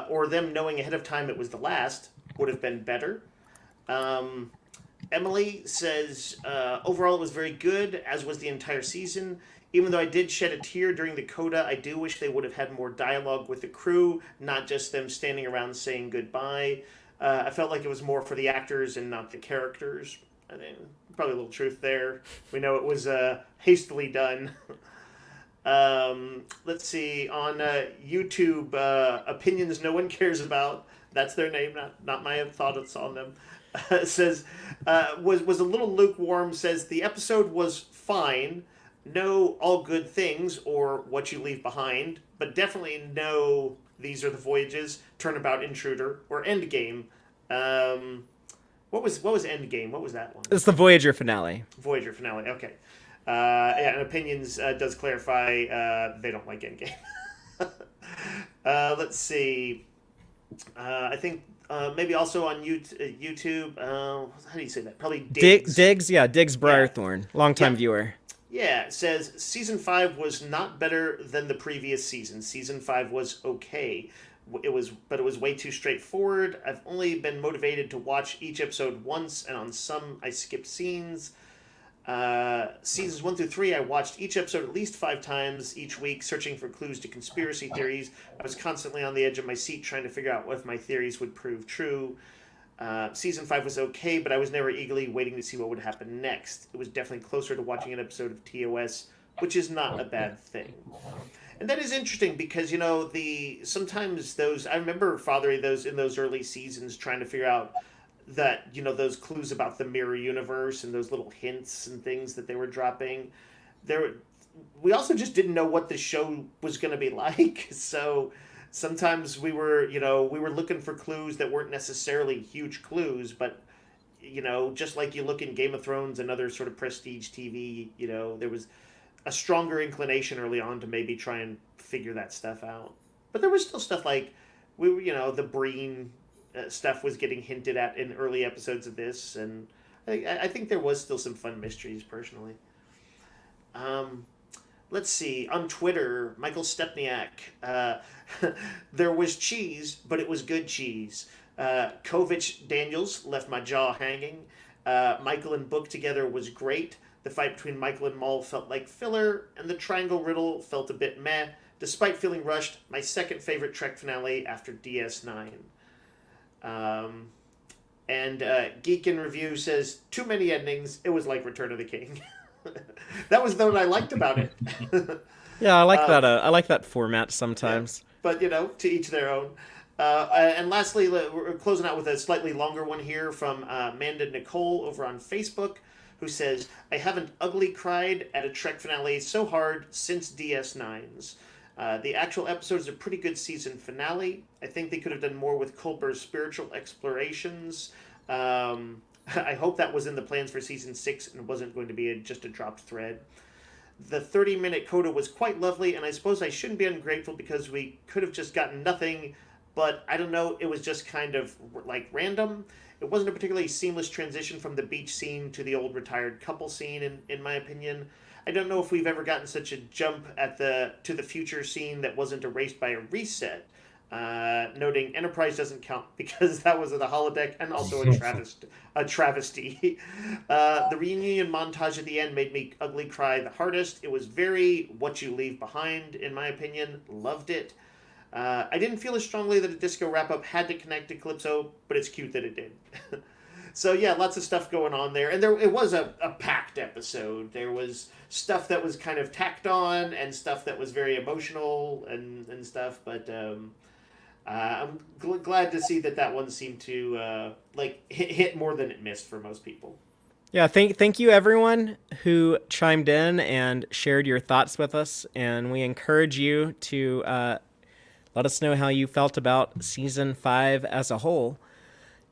or them knowing ahead of time it was the last, would have been better. Emily says, overall it was very good, as was the entire season. Even though I did shed a tear during the coda, I do wish they would have had more dialogue with the crew, not just them standing around saying goodbye. I felt like it was more for the actors and not the characters. I mean, probably a little truth there. We know it was hastily done. Let's see. On YouTube, opinions no one cares about. That's their name, not my thoughts on them. Says was a little lukewarm. Says the episode was fine. No, all good things or what you leave behind, but definitely no. These are the voyages, Turnabout Intruder, or Endgame. What was Endgame? What was that one? It's the Voyager finale. Voyager finale. Okay. Yeah, and opinions does clarify they don't like Endgame. Let's see. I think maybe also on YouTube. How do you say that? Probably Diggs. Diggs, yeah, Diggs Briarthorne, longtime viewer. Yeah, it says season 5 was not better than the previous season. Season 5 was okay. But it was way too straightforward. I've only been motivated to watch each episode once, and on some I skipped scenes. Seasons 1 through 3, I watched each episode at least 5 times each week, searching for clues to conspiracy theories. I was constantly on the edge of my seat trying to figure out if my theories would prove true. Season 5 was okay, but I was never eagerly waiting to see what would happen next. It was definitely closer to watching an episode of TOS, which is not a bad thing. And that is interesting because, sometimes those, I remember Fatheree in those early seasons trying to figure out that, those clues about the mirror universe and those little hints and things that they were dropping. We also just didn't know what the show was going to be like. So sometimes we were looking for clues that weren't necessarily huge clues, but, just like you look in Game of Thrones and other sort of prestige TV, there was a stronger inclination early on to maybe try and figure that stuff out. But there was still stuff like, the Breen stuff was getting hinted at in early episodes of this, and I think there was still some fun mysteries, personally. Let's see. On Twitter, Michael Stepniak, there was cheese, but it was good cheese. Kovich Daniels left my jaw hanging. Michael and Book together was great. The fight between Michael and Maul felt like filler, and the triangle riddle felt a bit meh, despite feeling rushed. My second favorite Trek finale after DS9. Geek in Review says, too many endings. It was like Return of the King. That was the one I liked about it. Yeah, I like that. I like that format sometimes. Yeah, but, to each their own. And lastly, we're closing out with a slightly longer one here from Amanda Nicole over on Facebook, who says, I haven't ugly cried at a Trek finale so hard since DS9's. The actual episode is a pretty good season finale. I think they could have done more with Culber's spiritual explorations. I hope that was in the plans for season 6 and wasn't going to be just a dropped thread. The 30-minute coda was quite lovely, and I suppose I shouldn't be ungrateful because we could have just gotten nothing, but I don't know, it was just kind of like random. It wasn't a particularly seamless transition from the beach scene to the old retired couple scene, in my opinion. I don't know if we've ever gotten such a jump to the future scene that wasn't erased by a reset. Noting Enterprise doesn't count because that was at the holodeck and also a travesty. The reunion montage at the end made me ugly cry the hardest. It was very what you leave behind, in my opinion. Loved it. I didn't feel as strongly that a disco wrap-up had to connect to Calypso, but it's cute that it did. So yeah, lots of stuff going on there. And it was a packed episode. There was stuff that was kind of tacked on and stuff that was very emotional and stuff. But I'm glad to see that one seemed to hit more than it missed for most people. Yeah, thank you everyone who chimed in and shared your thoughts with us. And we encourage you to let us know how you felt about Season 5 as a whole.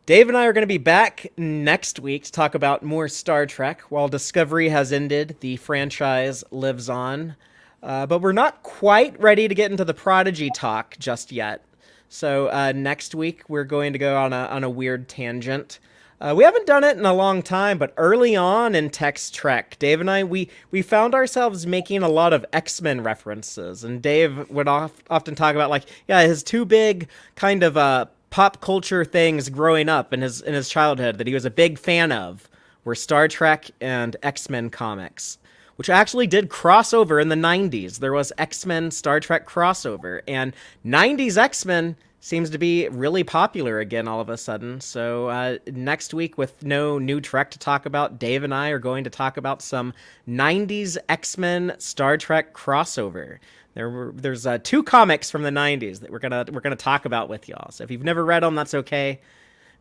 Dave and I are going to be back next week to talk about more Star Trek. While Discovery has ended, the franchise lives on. But we're not quite ready to get into the Prodigy talk just yet. So next week, we're going to go on a weird tangent. We haven't done it in a long time, but early on in Tex-Trek, Dave and I, we found ourselves making a lot of X-Men references. And Dave would often talk about, his two big kind of pop culture things growing up in his childhood that he was a big fan of were Star Trek and X-Men comics, which actually did crossover in the 90s. There was X-Men Star Trek crossover, and 90s X-Men seems to be really popular again all of a sudden. So next week, with no new Trek to talk about, Dave and I are going to talk about some 90s X-Men Star Trek crossover There's 2 comics from the 90s that we're gonna talk about with y'all. So if you've never read them, that's okay. I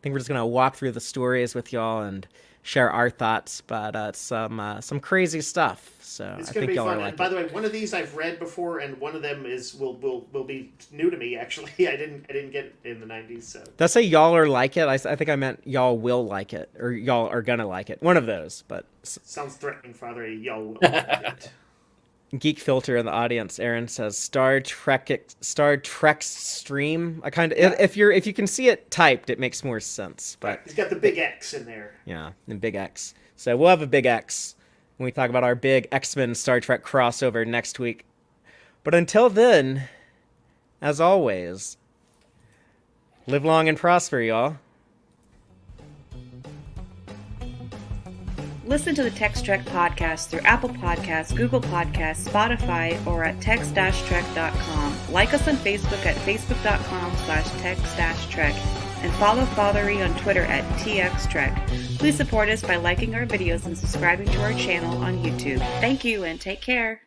think we're just gonna walk through the stories with y'all and share our thoughts. But it's some crazy stuff. So It's I gonna think be y'all fun. are like And by it. the way, one of these I've read before, and one of them will be new to me. Actually, I didn't get it in the '90s. So Did I say y'all are like it? I think I meant y'all will like it, or y'all are gonna like it. One of those. But sounds threatening, Father. Y'all will like it. Geek Filter in the audience, Aaron says Star Trek stream. I kind of if you can see it typed, it makes more sense. But He's got the big X in there. yeah, and big X. So we'll have a big X when we talk about our big X-Men Star Trek crossover next week. But until then, as always, live long and prosper, y'all. Listen to the Tex-Trek podcast through Apple Podcasts, Google Podcasts, Spotify, or at tex-trek.com. Like us on Facebook at facebook.com/tex-trek, and follow Fatheree on Twitter at txtrek. Please support us by liking our videos and subscribing to our channel on YouTube. Thank you and take care.